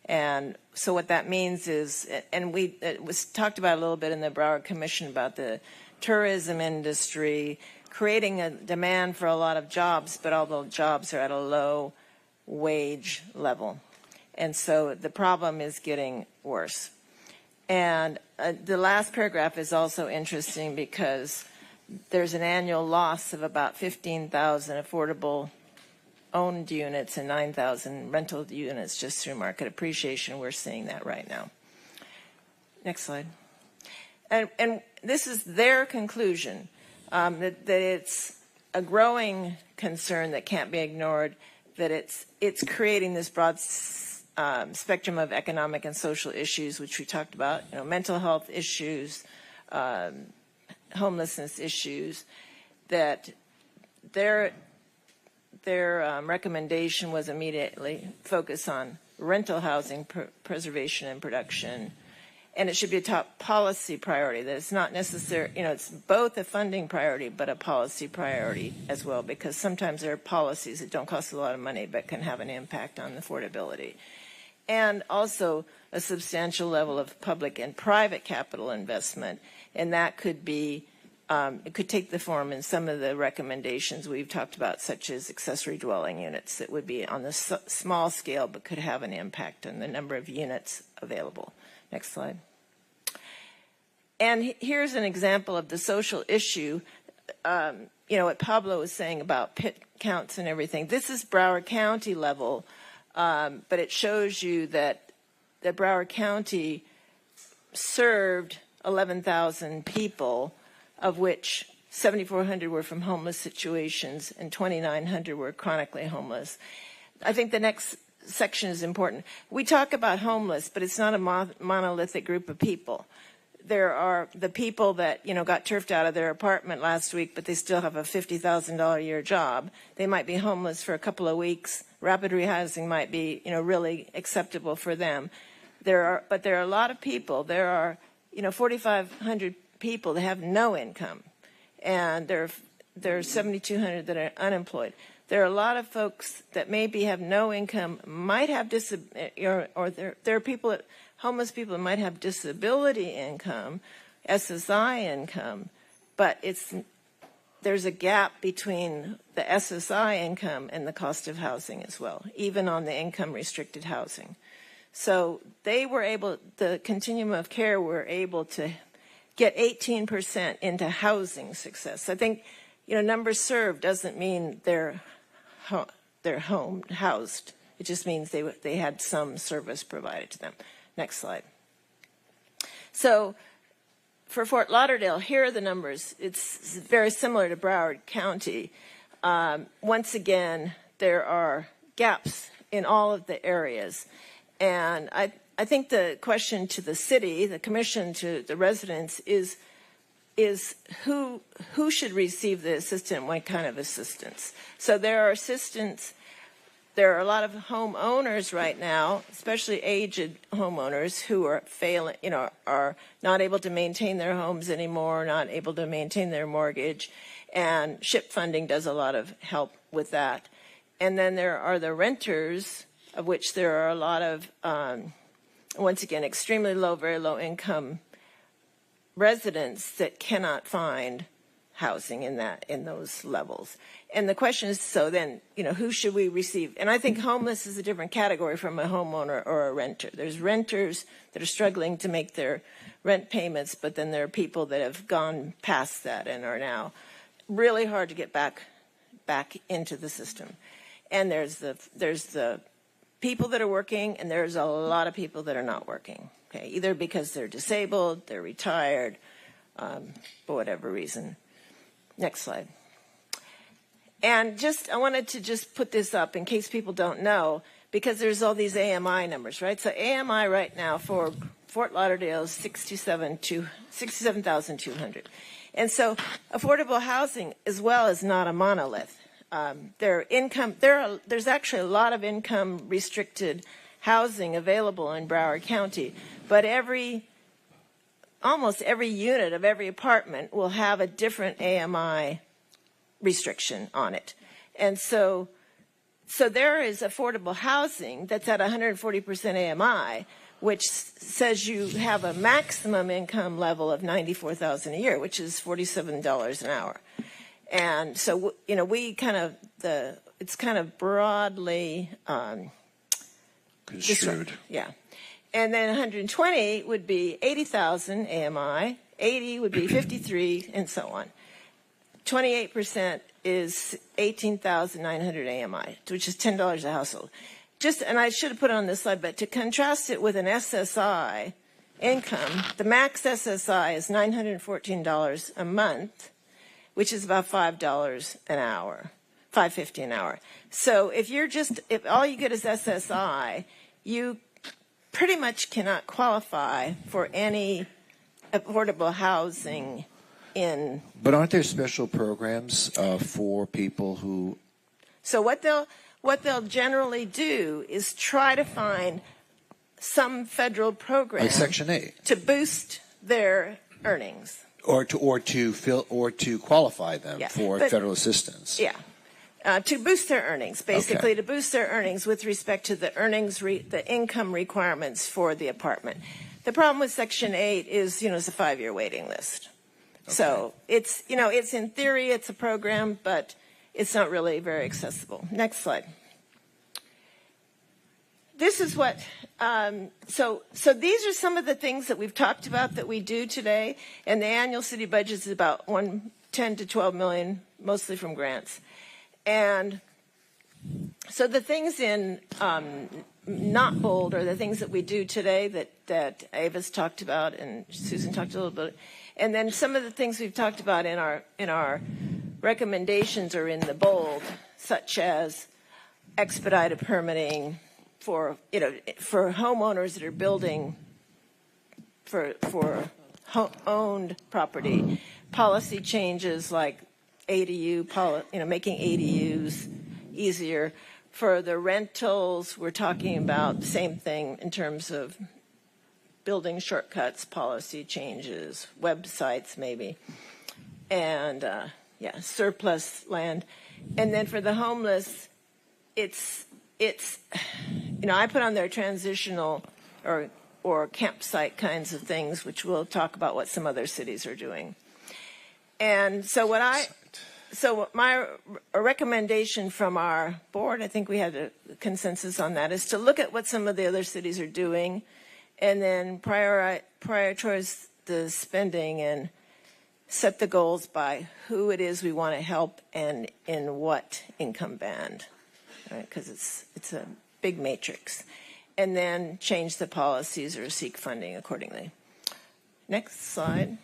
[SPEAKER 2] And so what that means is, and it was talked about a little bit in the Broward Commission about the tourism industry creating a demand for a lot of jobs, but all the jobs are at a low wage level. And so the problem is getting worse. And the last paragraph is also interesting because there's an annual loss of about 15,000 affordable owned units and 9,000 rental units just through market appreciation. We're seeing that right now. Next slide. And this is their conclusion, that it's a growing concern that can't be ignored, that it's creating this broad spectrum of economic and social issues, which we talked about, mental health issues, homelessness issues, that their recommendation was immediately focus on rental housing preservation and production, and it should be a top policy priority. That it's not necessary, it's both a funding priority but a policy priority as well, because sometimes there are policies that don't cost a lot of money but can have an impact on affordability. And also a substantial level of public and private capital investment, and that could be it could take the form in some of the recommendations we've talked about, such as accessory dwelling units that would be on the small scale but could have an impact on the number of units available. Next slide. And here's an example of the social issue, what Pablo was saying about pit counts and everything. This is Broward County level, but it shows you that Broward County served 11,000 people, of which 7,400 were from homeless situations and 2,900 were chronically homeless. I think the next section is important. We talk about homeless, but it's not a monolithic group of people. There are the people that, got turfed out of their apartment last week, but they still have a $50,000 a year job. They might be homeless for a couple of weeks. Rapid rehousing might be, really acceptable for them. But there are a lot of people. There are, 4,500 people that have no income, and there are 7,200 that are unemployed. There are a lot of folks that maybe have no income, might have or there are people, homeless people that might have disability income, SSI income, but there's a gap between the SSI income and the cost of housing as well, even on the income restricted housing. So the continuum of care were able to get 18% into housing success. I think, numbers served doesn't mean they're housed. It just means they had some service provided to them. Next slide. So for Fort Lauderdale, here are the numbers. It's very similar to Broward County. Once again, there are gaps in all of the areas. And I think the question to the city, the commission, to the residents is who should receive the assistance, what kind of assistance? So there are a lot of homeowners right now, especially aged homeowners who are failing, are not able to maintain their homes anymore, not able to maintain their mortgage. And SHIP funding does a lot of help with that. And then there are the renters, of which there are a lot of, once again, extremely low, very low income residents that cannot find housing in those levels. And the question is, so then, who should we receive? And I think homeless is a different category from a homeowner or a renter. There's renters that are struggling to make their rent payments, but then there are people that have gone past that and are now really hard to get back into the system. And there's the people that are working, and there's a lot of people that are not working. Okay, either because they're disabled, they're retired, for whatever reason. Next slide. And I wanted to just put this up in case people don't know, because there's all these AMI numbers, right? So AMI right now for Fort Lauderdale is 67,200. And so affordable housing as well is not a monolith. There's actually a lot of income restricted housing available in Broward County, but almost every unit of every apartment will have a different AMI restriction on it. And so there is affordable housing that's at 140% AMI, which says you have a maximum income level of $94,000 a year, which is $47 an hour. And so, it's kind of broadly
[SPEAKER 1] construed.
[SPEAKER 2] Yeah. And then 120 would be 80,000 AMI, 80 would be 53, and so on. 28% is 18,900 AMI, which is $10 a household. And I should have put it on this slide, but to contrast it with an SSI income, the max SSI is $914 a month, which is about $5 an hour, $5.50 an hour. So if all you get is SSI, you pretty much cannot qualify for any affordable housing in.
[SPEAKER 1] But aren't there special programs for people who?
[SPEAKER 2] So what they'll generally do is try to find some federal program,
[SPEAKER 1] like Section 8,
[SPEAKER 2] to boost their earnings,
[SPEAKER 1] or to qualify them for federal assistance.
[SPEAKER 2] Yeah. To boost their earnings, basically,
[SPEAKER 1] Okay.
[SPEAKER 2] to boost their earnings with respect to the the income requirements for the apartment. The problem with Section 8 is, it's a 5-year waiting list. Okay. So it's in theory, it's a program, but it's not really very accessible. Next slide. This is what, so these are some of the things that we've talked about that we do today, and the annual city budget is about $10 to $12 million, mostly from grants. And so the things in not bold are the things that we do today that Ava's talked about and Susan talked a little bit. And then some of the things we've talked about in our recommendations are in the bold, such as expedited permitting for homeowners that are building for owned property, policy changes like ADU, making ADUs easier. For the rentals, we're talking about the same thing in terms of building shortcuts, policy changes, websites maybe, and surplus land. And then for the homeless, it's I put on there transitional or campsite kinds of things, which we'll talk about what some other cities are doing. And so my recommendation from our board, I think we had a consensus on that, is to look at what some of the other cities are doing and then prioritize the spending and set the goals by who it is we want to help and in what income band, right? Because it's a big matrix. And then change the policies or seek funding accordingly. Next slide.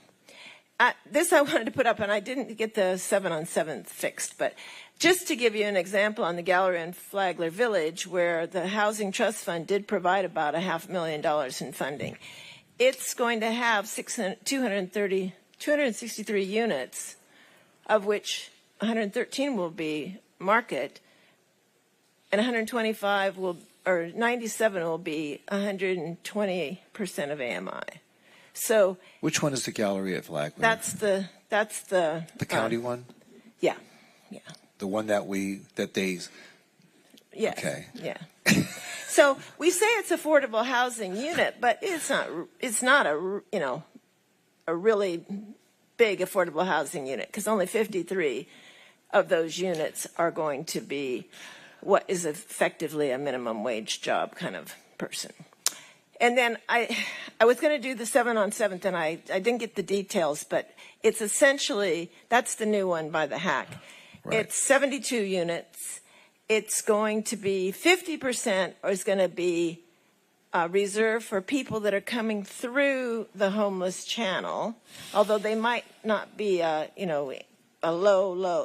[SPEAKER 2] This I wanted to put up, and I didn't get the 7-on-7 fixed, but just to give you an example on the gallery in Flagler Village, where the Housing Trust Fund did provide about $500,000 in funding. It's going to have 263 units, of which 113 will be market, and 97 will be 120% of AMI. So
[SPEAKER 1] which one is the gallery at Flagler?
[SPEAKER 2] that's the
[SPEAKER 1] county one.
[SPEAKER 2] Yeah, yeah.
[SPEAKER 1] The one that they.
[SPEAKER 2] Yes.
[SPEAKER 1] Okay.
[SPEAKER 2] Yeah. So we say it's affordable housing unit, but it's not. It's not a really big affordable housing unit because only 53 of those units are going to be what is effectively a minimum wage job kind of person. And then I was going to do the 7 on 7th, and I didn't get the details, but it's essentially, that's the new one by the hack. Right. It's 72 units. It's going to be 50% is going to be reserved for people that are coming through the homeless channel, although they might not be, a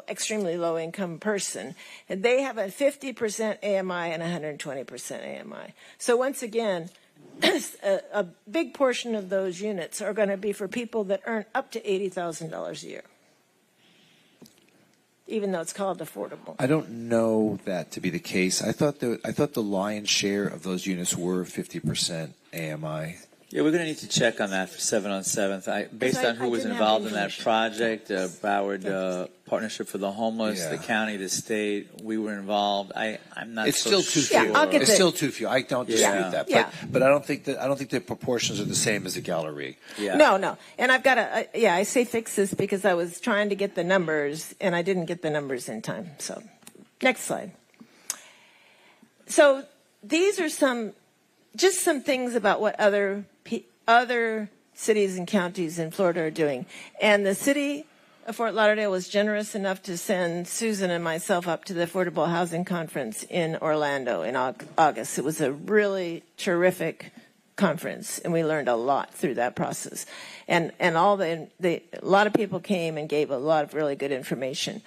[SPEAKER 2] extremely low income person. And they have a 50% AMI and 120% AMI. So once again, a big portion of those units are going to be for people that earn up to $80,000 a year, even though it's called affordable.
[SPEAKER 1] I don't know that to be the case. I thought the lion's share of those units were 50% AMI.
[SPEAKER 12] Yeah, we're going to need to check on that for 7 on 7th. Based on who was involved in that project, Broward Partnership for the Homeless, the county, the state, we were involved. I'm not.
[SPEAKER 1] It's
[SPEAKER 12] so
[SPEAKER 1] still too
[SPEAKER 12] sure.
[SPEAKER 1] few. It's still too few. I don't dispute that.
[SPEAKER 2] Yeah.
[SPEAKER 1] But I don't think the proportions are the same as the gallery.
[SPEAKER 12] Yeah.
[SPEAKER 2] No. And I've got I say fix this because I was trying to get the numbers and I didn't get the numbers in time. So, next slide. So these are some things about what other cities and counties in Florida are doing. And the city of Fort Lauderdale was generous enough to send Susan and myself up to the Affordable Housing Conference in Orlando in August. It was a really terrific conference, and we learned a lot through that process. And a lot of people came and gave a lot of really good information.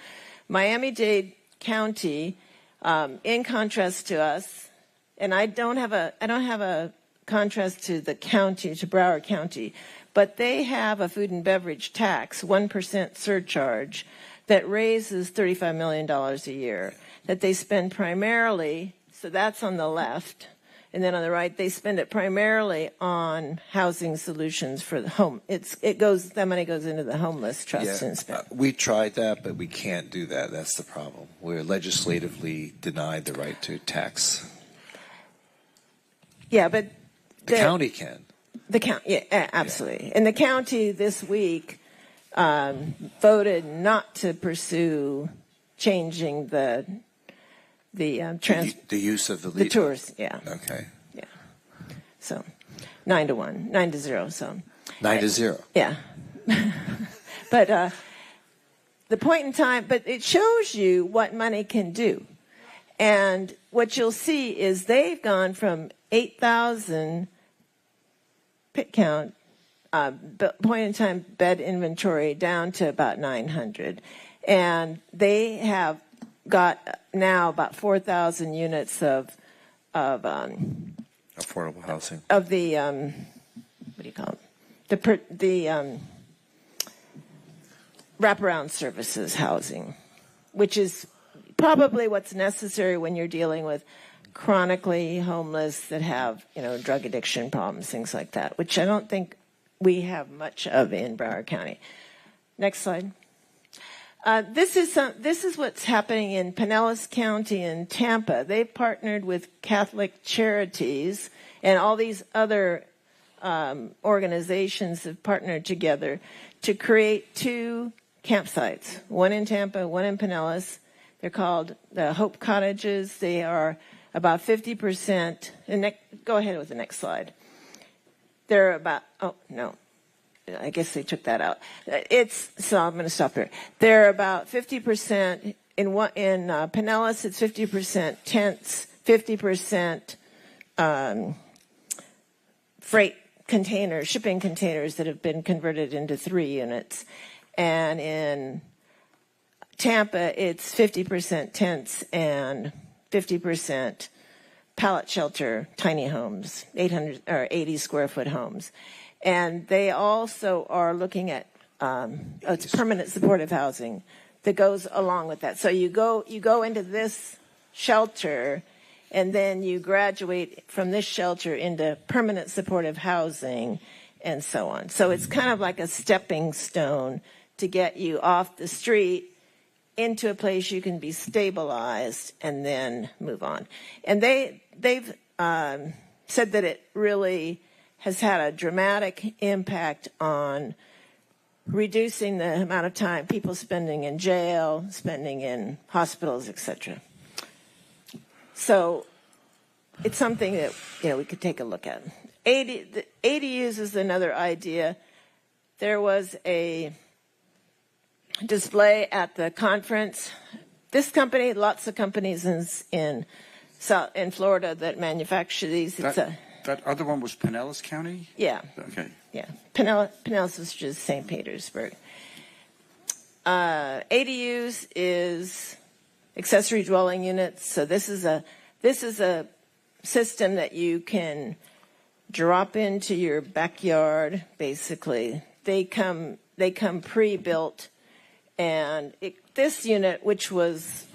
[SPEAKER 2] Miami-Dade County, in contrast to us, and I don't have a contrast to the county, to Broward County, but they have a food and beverage tax, 1% surcharge, that raises $35 million a year, that they spend primarily, so that's on the left, and then on the right, they spend it primarily on housing solutions for the home. That money goes into the homeless trust and spent.
[SPEAKER 1] We tried that, but we can't do that. That's the problem. We're legislatively denied the right to tax.
[SPEAKER 2] Yeah, but
[SPEAKER 1] the county can.
[SPEAKER 2] The county, yeah, absolutely. And the county this week voted not to pursue changing the
[SPEAKER 1] use of the
[SPEAKER 2] tours. Yeah.
[SPEAKER 1] Okay.
[SPEAKER 2] Yeah. So 9-0. So
[SPEAKER 1] 9-0.
[SPEAKER 2] Yeah. But the point in time, but it shows you what money can do. And what you'll see is they've gone from 8,000 pit count, point in time bed inventory down to about 900. And they have got now about 4,000 units of
[SPEAKER 1] affordable housing.
[SPEAKER 2] Of the, what do you call it? The wraparound services housing, which is probably what's necessary when you're dealing with chronically homeless that have, drug addiction problems, things like that, which I don't think we have much of in Broward County. Next slide. This is what's happening in Pinellas County and Tampa. They've partnered with Catholic Charities, and all these other organizations have partnered together to create 2 campsites, one in Tampa, one in Pinellas. They're called the Hope Cottages. They are about 50%. Go ahead with the next slide. They're about, oh, no. I guess they took that out. So I'm going to stop there. They're about 50% in Pinellas. It's 50% tents, 50% freight containers, shipping containers that have been converted into 3 units. And in Tampa, it's 50% tents and 50% pallet shelter, tiny homes, 800 or 80 square foot homes. And they also are looking at permanent supportive housing that goes along with that. So you go into this shelter, and then you graduate from this shelter into permanent supportive housing, and so on. So it's kind of like a stepping stone to get you off the street into a place you can be stabilized and then move on. And they've said that it really has had a dramatic impact on reducing the amount of time people spending in jail, spending in hospitals, etc. So it's something that we could take a look at. The ADUs is another idea. There was a display at the conference. This company, lots of companies in Florida that manufacture these.
[SPEAKER 9] That other one was Pinellas County?
[SPEAKER 2] Yeah.
[SPEAKER 9] Okay.
[SPEAKER 2] Yeah. Pinellas is just St. Petersburg. ADUs is accessory dwelling units. So this is a system that you can drop into your backyard. Basically, they come pre-built, and this unit, which was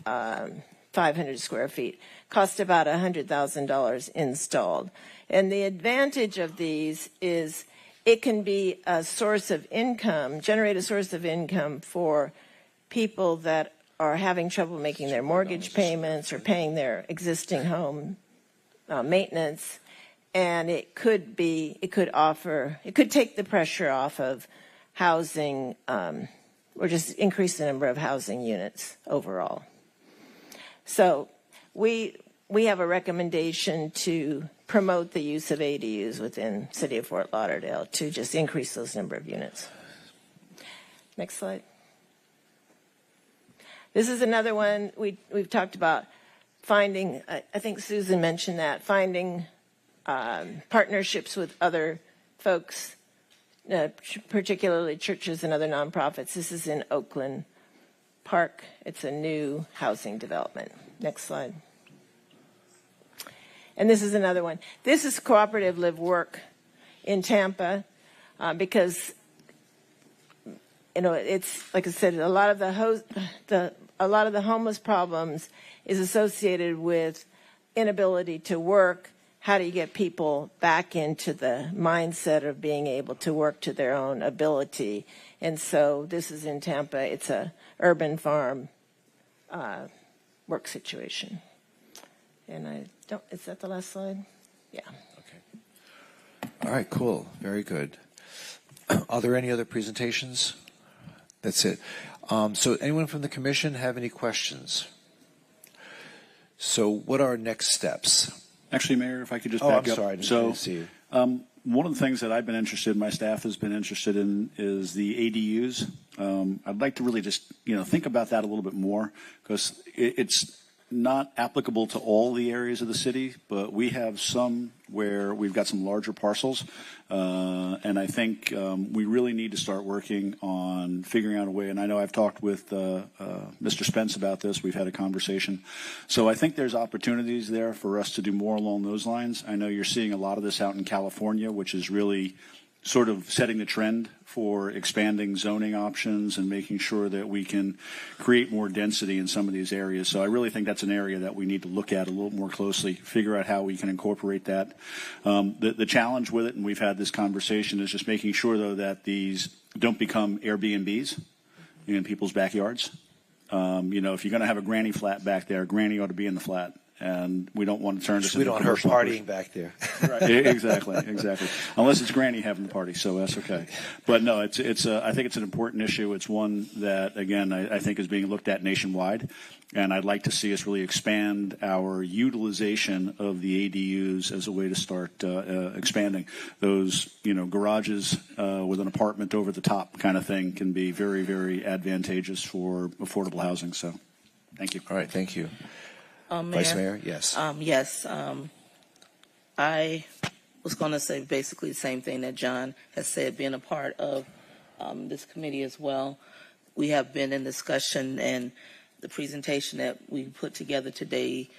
[SPEAKER 2] 500 square feet, cost about $100,000 installed. And the advantage of these is it can be a source of income, generate a source of income for people that are having trouble making their mortgage payments or paying their existing home maintenance. And it could take the pressure off of housing, or just increase the number of housing units overall. So we have a recommendation to promote the use of ADUs within City of Fort Lauderdale to just increase those number of units. Next slide. This is another one we've talked about finding. I think Susan mentioned that, finding partnerships with other folks, particularly churches and other nonprofits. This is in Oakland Park. It's a new housing development. Next slide. And this is another one. This is cooperative live work in Tampa, because it's like I said, a lot of the homeless problems is associated with inability to work. How do you get people back into the mindset of being able to work to their own ability? And so this is in Tampa. It's a urban farm work situation. And is that the last slide? Yeah.
[SPEAKER 1] Okay. All right, cool. Very good. Are there any other presentations? That's it. So anyone from the commission have any questions? So what are next steps?
[SPEAKER 13] Actually, Mayor, if I could just back up.
[SPEAKER 1] I'm sorry. I didn't see you.
[SPEAKER 13] One of the things that I've been interested in, my staff has been interested in, is the ADUs. I'd like to really just, think about that a little bit more, because it's not applicable to all the areas of the city, but we have some where we've got some larger parcels. And I think we really need to start working on figuring out a way. And I know I've talked with Mr. Spence about this. We've had a conversation. So I think there's opportunities there for us to do more along those lines. I know you're seeing a lot of this out in California, which is really sort of setting the trend for expanding zoning options and making sure that we can create more density in some of these areas. So I really think that's an area that we need to look at a little more closely, figure out how we can incorporate that. The challenge with it, and we've had this conversation, is just making sure, though, that these don't become Airbnbs in people's backyards. If you're going to have a granny flat back there, granny ought to be in the flat. And we don't want to turn this into
[SPEAKER 1] we don't want her partying back there.
[SPEAKER 13] Right. Exactly. Unless it's Granny having the party, so that's okay. But no, I think it's an important issue. It's one that, again, I think is being looked at nationwide. And I'd like to see us really expand our utilization of the ADUs as a way to start expanding. Those, garages with an apartment over the top kind of thing can be very, very advantageous for affordable housing. So thank you.
[SPEAKER 1] All right, thank you. Vice Mayor, yes.
[SPEAKER 4] Yes. I was going to say basically the same thing that John has said, being a part of this committee as well. We have been in discussion, and the presentation that we put together today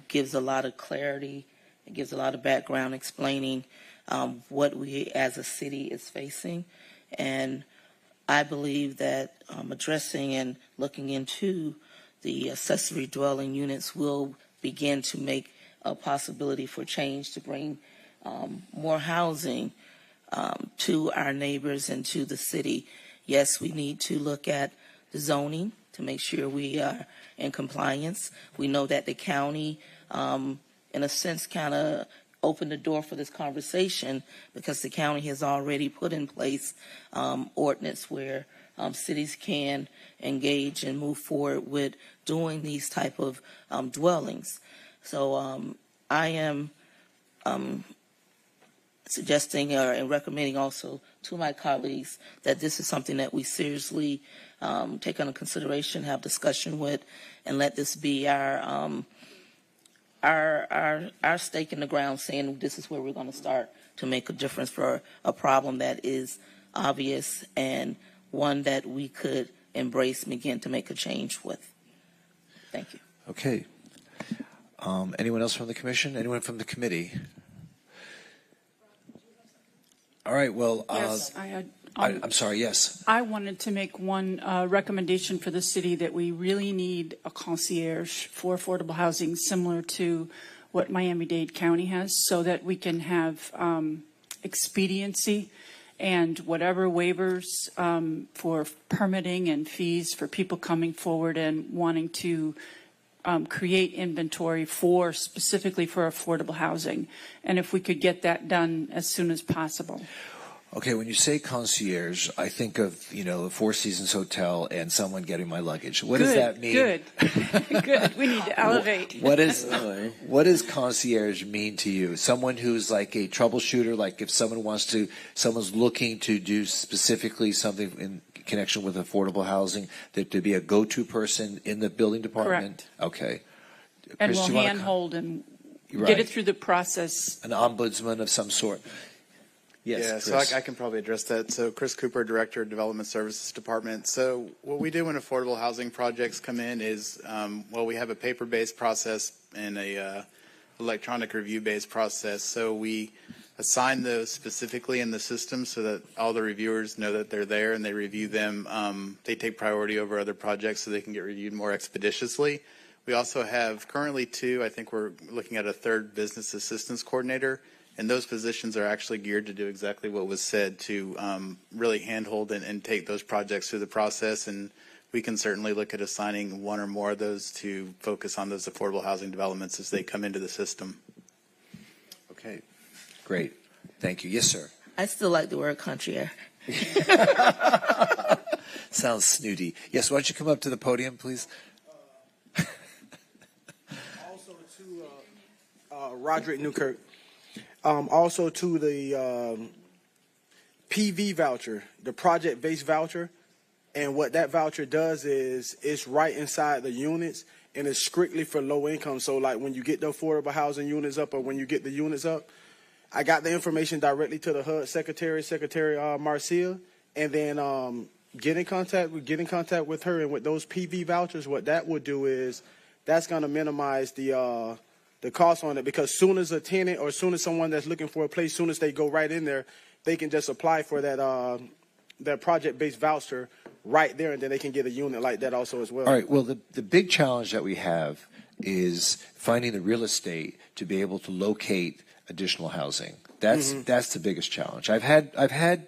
[SPEAKER 4] gives a lot of clarity. It gives a lot of background explaining what we as a city is facing. And I believe that addressing and looking into the accessory dwelling units will begin to make a possibility for change to bring more housing to our neighbors and to the city. Yes, we need to look at the zoning to make sure we are in compliance. We know that the county, in a sense, kind of opened the door for this conversation because the county has already put in place ordinance where cities can engage and move forward with doing these type of dwellings. So I am suggesting and recommending also to my colleagues that this is something that we seriously take under consideration, have discussion with, and let this be our stake in the ground, saying this is where we're going to start to make a difference for a problem that is obvious and one that we could embrace and begin to make a change with. Thank you.
[SPEAKER 1] Okay. Anyone else from the commission? Anyone from the committee? All right. Well,
[SPEAKER 14] yes, I had.
[SPEAKER 1] I'm sorry. Yes.
[SPEAKER 14] I wanted to make one recommendation for the city that we really need a concierge for affordable housing similar to what Miami-Dade County has, so that we can have expediency and whatever waivers for permitting and fees for people coming forward and wanting to create inventory for specifically for affordable housing. And if we could get that done as soon as possible.
[SPEAKER 1] Okay, when you say concierge, I think of, the Four Seasons Hotel and someone getting my luggage. What does that mean?
[SPEAKER 14] Good. Good. We need to elevate.
[SPEAKER 1] What does concierge mean to you? Someone who's like a troubleshooter, like if someone's looking to do specifically something in connection with affordable housing, that to be a go-to person in the building department?
[SPEAKER 14] Correct.
[SPEAKER 1] Okay.
[SPEAKER 14] And
[SPEAKER 1] Chris,
[SPEAKER 14] we'll handhold and
[SPEAKER 1] Right.
[SPEAKER 14] get it through the process.
[SPEAKER 1] An ombudsman of some sort. Yes,
[SPEAKER 15] yeah, so I can probably address that. So Chris Cooper, Director of Development Services Department. So what we do when affordable housing projects come in is, we have a paper-based process and a electronic review-based process. So we assign those specifically in the system so that all the reviewers know that they're there and they review them. They take priority over other projects so they can get reviewed more expeditiously. We also have currently 2, I think we're looking at a 3rd business assistance coordinator. And those positions are actually geared to do exactly what was said, to really handhold and take those projects through the process. And we can certainly look at assigning 1 or more of those to focus on those affordable housing developments as they come into the system.
[SPEAKER 1] Okay, great. Thank you. Yes, sir.
[SPEAKER 4] I still like the word concierge.
[SPEAKER 1] Sounds snooty. Yes, why don't you come up to the podium, please?
[SPEAKER 11] Also to Roderick Newkirk. Also to the PV voucher, the project-based voucher, and what that voucher does is it's right inside the units, and it's strictly for low income. So like when you get the affordable housing units up, or when you get the units up, I got the information directly to the HUD Secretary Marcia, and then get in contact with her, and with those PV vouchers, what that would do is that's going to minimize the cost on it, because soon as a tenant or soon as someone that's looking for a place, soon as they go right in there, they can just apply for that project-based voucher right there, and then they can get a unit like that also as well.
[SPEAKER 1] All right. Well, the big challenge that we have is finding the real estate to be able to locate additional housing. That's the biggest challenge. I've had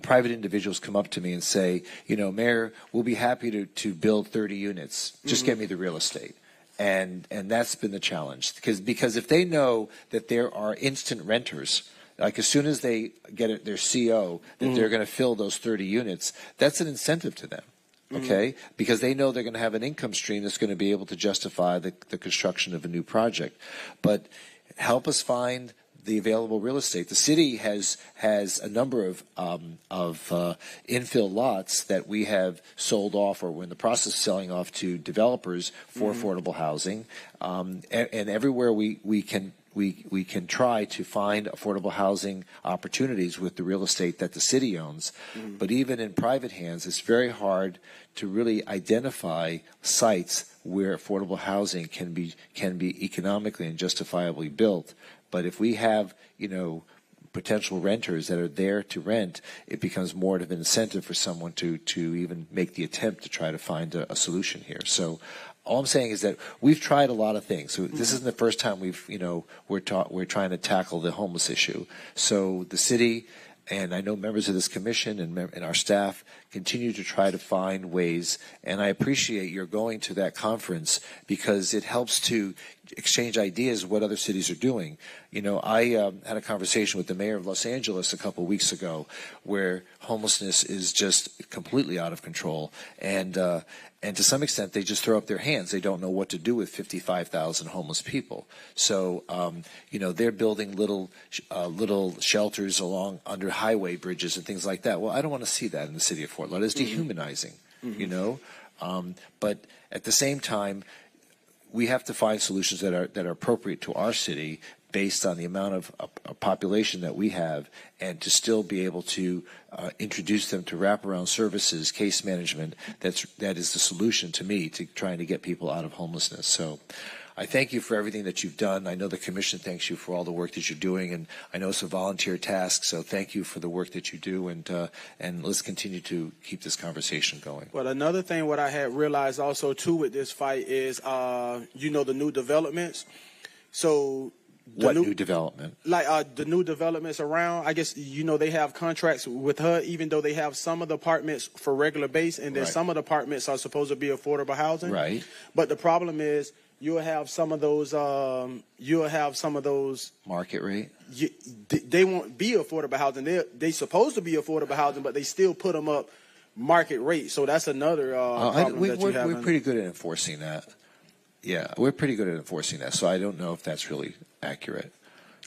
[SPEAKER 1] private individuals come up to me and say, Mayor, we'll be happy to build 30 units. Just get me the real estate. And that's been the challenge, because if they know that there are instant renters, like as soon as they get their CO, that they're going to fill those 30 units, that's an incentive to them, okay? Because they know they're going to have an income stream that's going to be able to justify the construction of a new project. But help us find the available real estate. The city has a number of infill lots that we have sold off, or we're in the process of selling off to developers for affordable housing, and everywhere we can try to find affordable housing opportunities with the real estate that the city owns. But even in private hands, it's very hard to really identify sites where affordable housing can be economically and justifiably built. But if we have, potential renters that are there to rent, it becomes more of an incentive for someone to even make the attempt to try to find a solution here. So all I'm saying is that we've tried a lot of things. So this isn't the first time we're trying to tackle the homeless issue. So the city And I know members of this commission and our staff continue to try to find ways. And I appreciate your going to that conference because it helps to exchange ideas of what other cities are doing. You know, I had a conversation with the mayor of Los Angeles a couple of weeks ago where homelessness is just completely out of control. And to some extent, they just throw up their hands. They don't know what to do with 55,000 homeless people. So, you know, they're building little shelters along under highway bridges and things like that. Well, I don't want to see that in the city of Fort Lauderdale. It's dehumanizing, you know. But at the same time, we have to find solutions that are appropriate to our city based on the amount of population that we have, and to still be able to introduce them to wraparound services, case management. That is the solution to me to trying to get people out of homelessness. So I thank you for everything that you've done. I know the commission thanks you for all the work that you're doing, and I know it's a volunteer task, so thank you for the work that you do, and let's continue to keep this conversation going.
[SPEAKER 11] Well, another thing what I had realized also too with this fight is, you know, the new developments. So
[SPEAKER 1] what new development?
[SPEAKER 11] Like the new developments around, I guess, you know, they have contracts with HUD, even though they have some of the apartments for regular base, and then some of the apartments are supposed to be affordable housing.
[SPEAKER 1] Right.
[SPEAKER 11] But the problem is, you'll have some of those
[SPEAKER 1] market rate.
[SPEAKER 11] They won't be affordable housing. They supposed to be affordable housing, but they still put them up market rate. So that's another problem that you have.
[SPEAKER 1] We're pretty good at enforcing that. Yeah, we're pretty good at enforcing that. So I don't know if that's really accurate.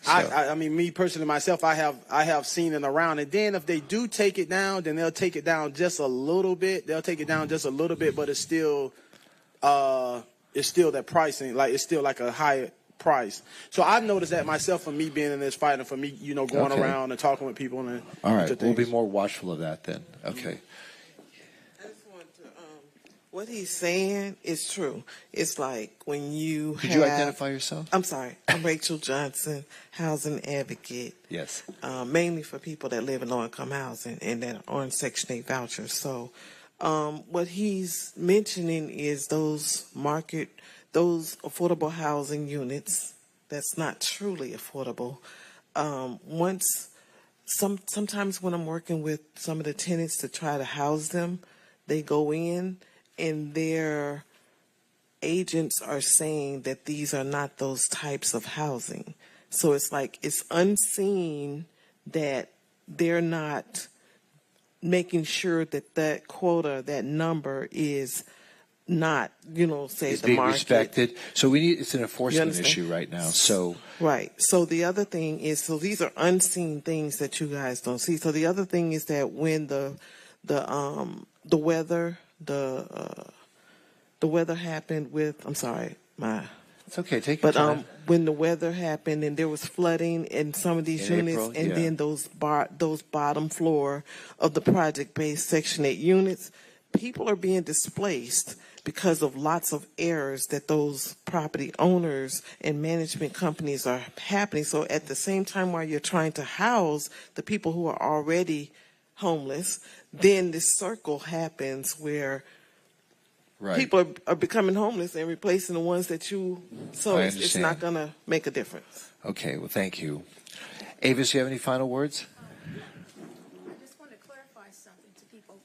[SPEAKER 1] So.
[SPEAKER 11] I mean, me personally, myself, I have seen it around, and then if they do take it down, then they'll take it down just a little bit. They'll take it down just a little bit, but it's still that pricing, like it's still like a higher price. So I've noticed that myself, from me being in this fight, and for me, you know, going around and talking with people. And
[SPEAKER 1] all right, we'll be more watchful of that then. Okay.
[SPEAKER 16] I just want to, what he's saying is true. It's like when you
[SPEAKER 1] Could you identify yourself?
[SPEAKER 16] I'm sorry. I'm Rachel Johnson, housing advocate.
[SPEAKER 1] Yes.
[SPEAKER 16] Mainly for people that live in low-income housing and that are on Section 8 vouchers. So what he's mentioning is those affordable housing units that's not truly affordable. Sometimes when I'm working with some of the tenants to try to house them, they go in and their agents are saying that these are not those types of housing. So it's like it's unseen that they're not making sure that quota, that number is not, you know, say
[SPEAKER 1] it's
[SPEAKER 16] the
[SPEAKER 1] being
[SPEAKER 16] market.
[SPEAKER 1] Respected. So it's an enforcement issue right now. So
[SPEAKER 16] right. So the other thing is, so these are unseen things that you guys don't see. So the other thing is that when the weather happened with, I'm sorry,
[SPEAKER 1] it's okay, take your time.
[SPEAKER 16] When the weather happened and there was flooding in some of these units, April, and then those bottom floor of the project-based Section 8 units, people are being displaced because of lots of errors that those property owners and management companies are happening. So at the same time, while you're trying to house the people who are already homeless, then this circle happens where people are becoming homeless and replacing the ones that so it's not going to make a difference.
[SPEAKER 1] Okay, well, thank you. Avis, do you have any final words?
[SPEAKER 6] I just want to clarify something to people.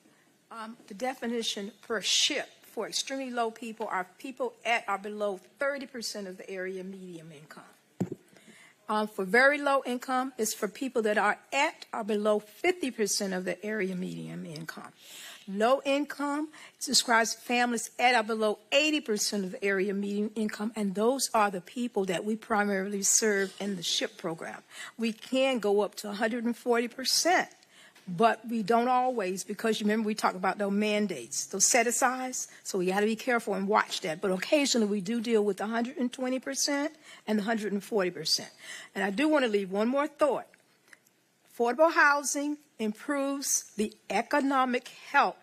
[SPEAKER 6] The definition per SHIP for extremely low people are people at or below 30% of the area median income. For very low income, it's for people that are at or below 50% of the area median income. Low income describes families at or below 80% of the area median income, and those are the people that we primarily serve in the SHIP program. We can go up to 140%, but we don't always, because you remember we talked about those mandates, those set-asides, so we got to be careful and watch that. But occasionally we do deal with 120% and the 140%. And I do want to leave one more thought. Affordable housing improves the economic health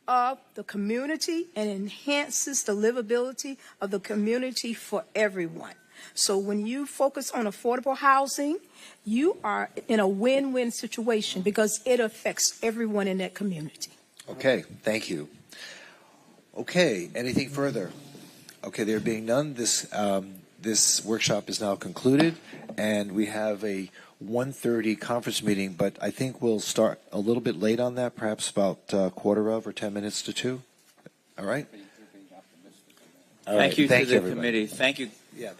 [SPEAKER 6] of the community and enhances the livability of the community for everyone. So when you focus on affordable housing, you are in a win-win situation because it affects everyone in that community.
[SPEAKER 1] Okay, thank you. Okay, anything further? Okay, there being none, this this workshop is now concluded, and we have a 1:30 conference meeting, but I think we'll start a little bit late on that, perhaps about quarter of or 10 minutes to 2. All right?
[SPEAKER 12] Thank you to
[SPEAKER 1] Thank
[SPEAKER 12] the
[SPEAKER 1] everybody.
[SPEAKER 12] committee. Thank you.
[SPEAKER 1] Yeah.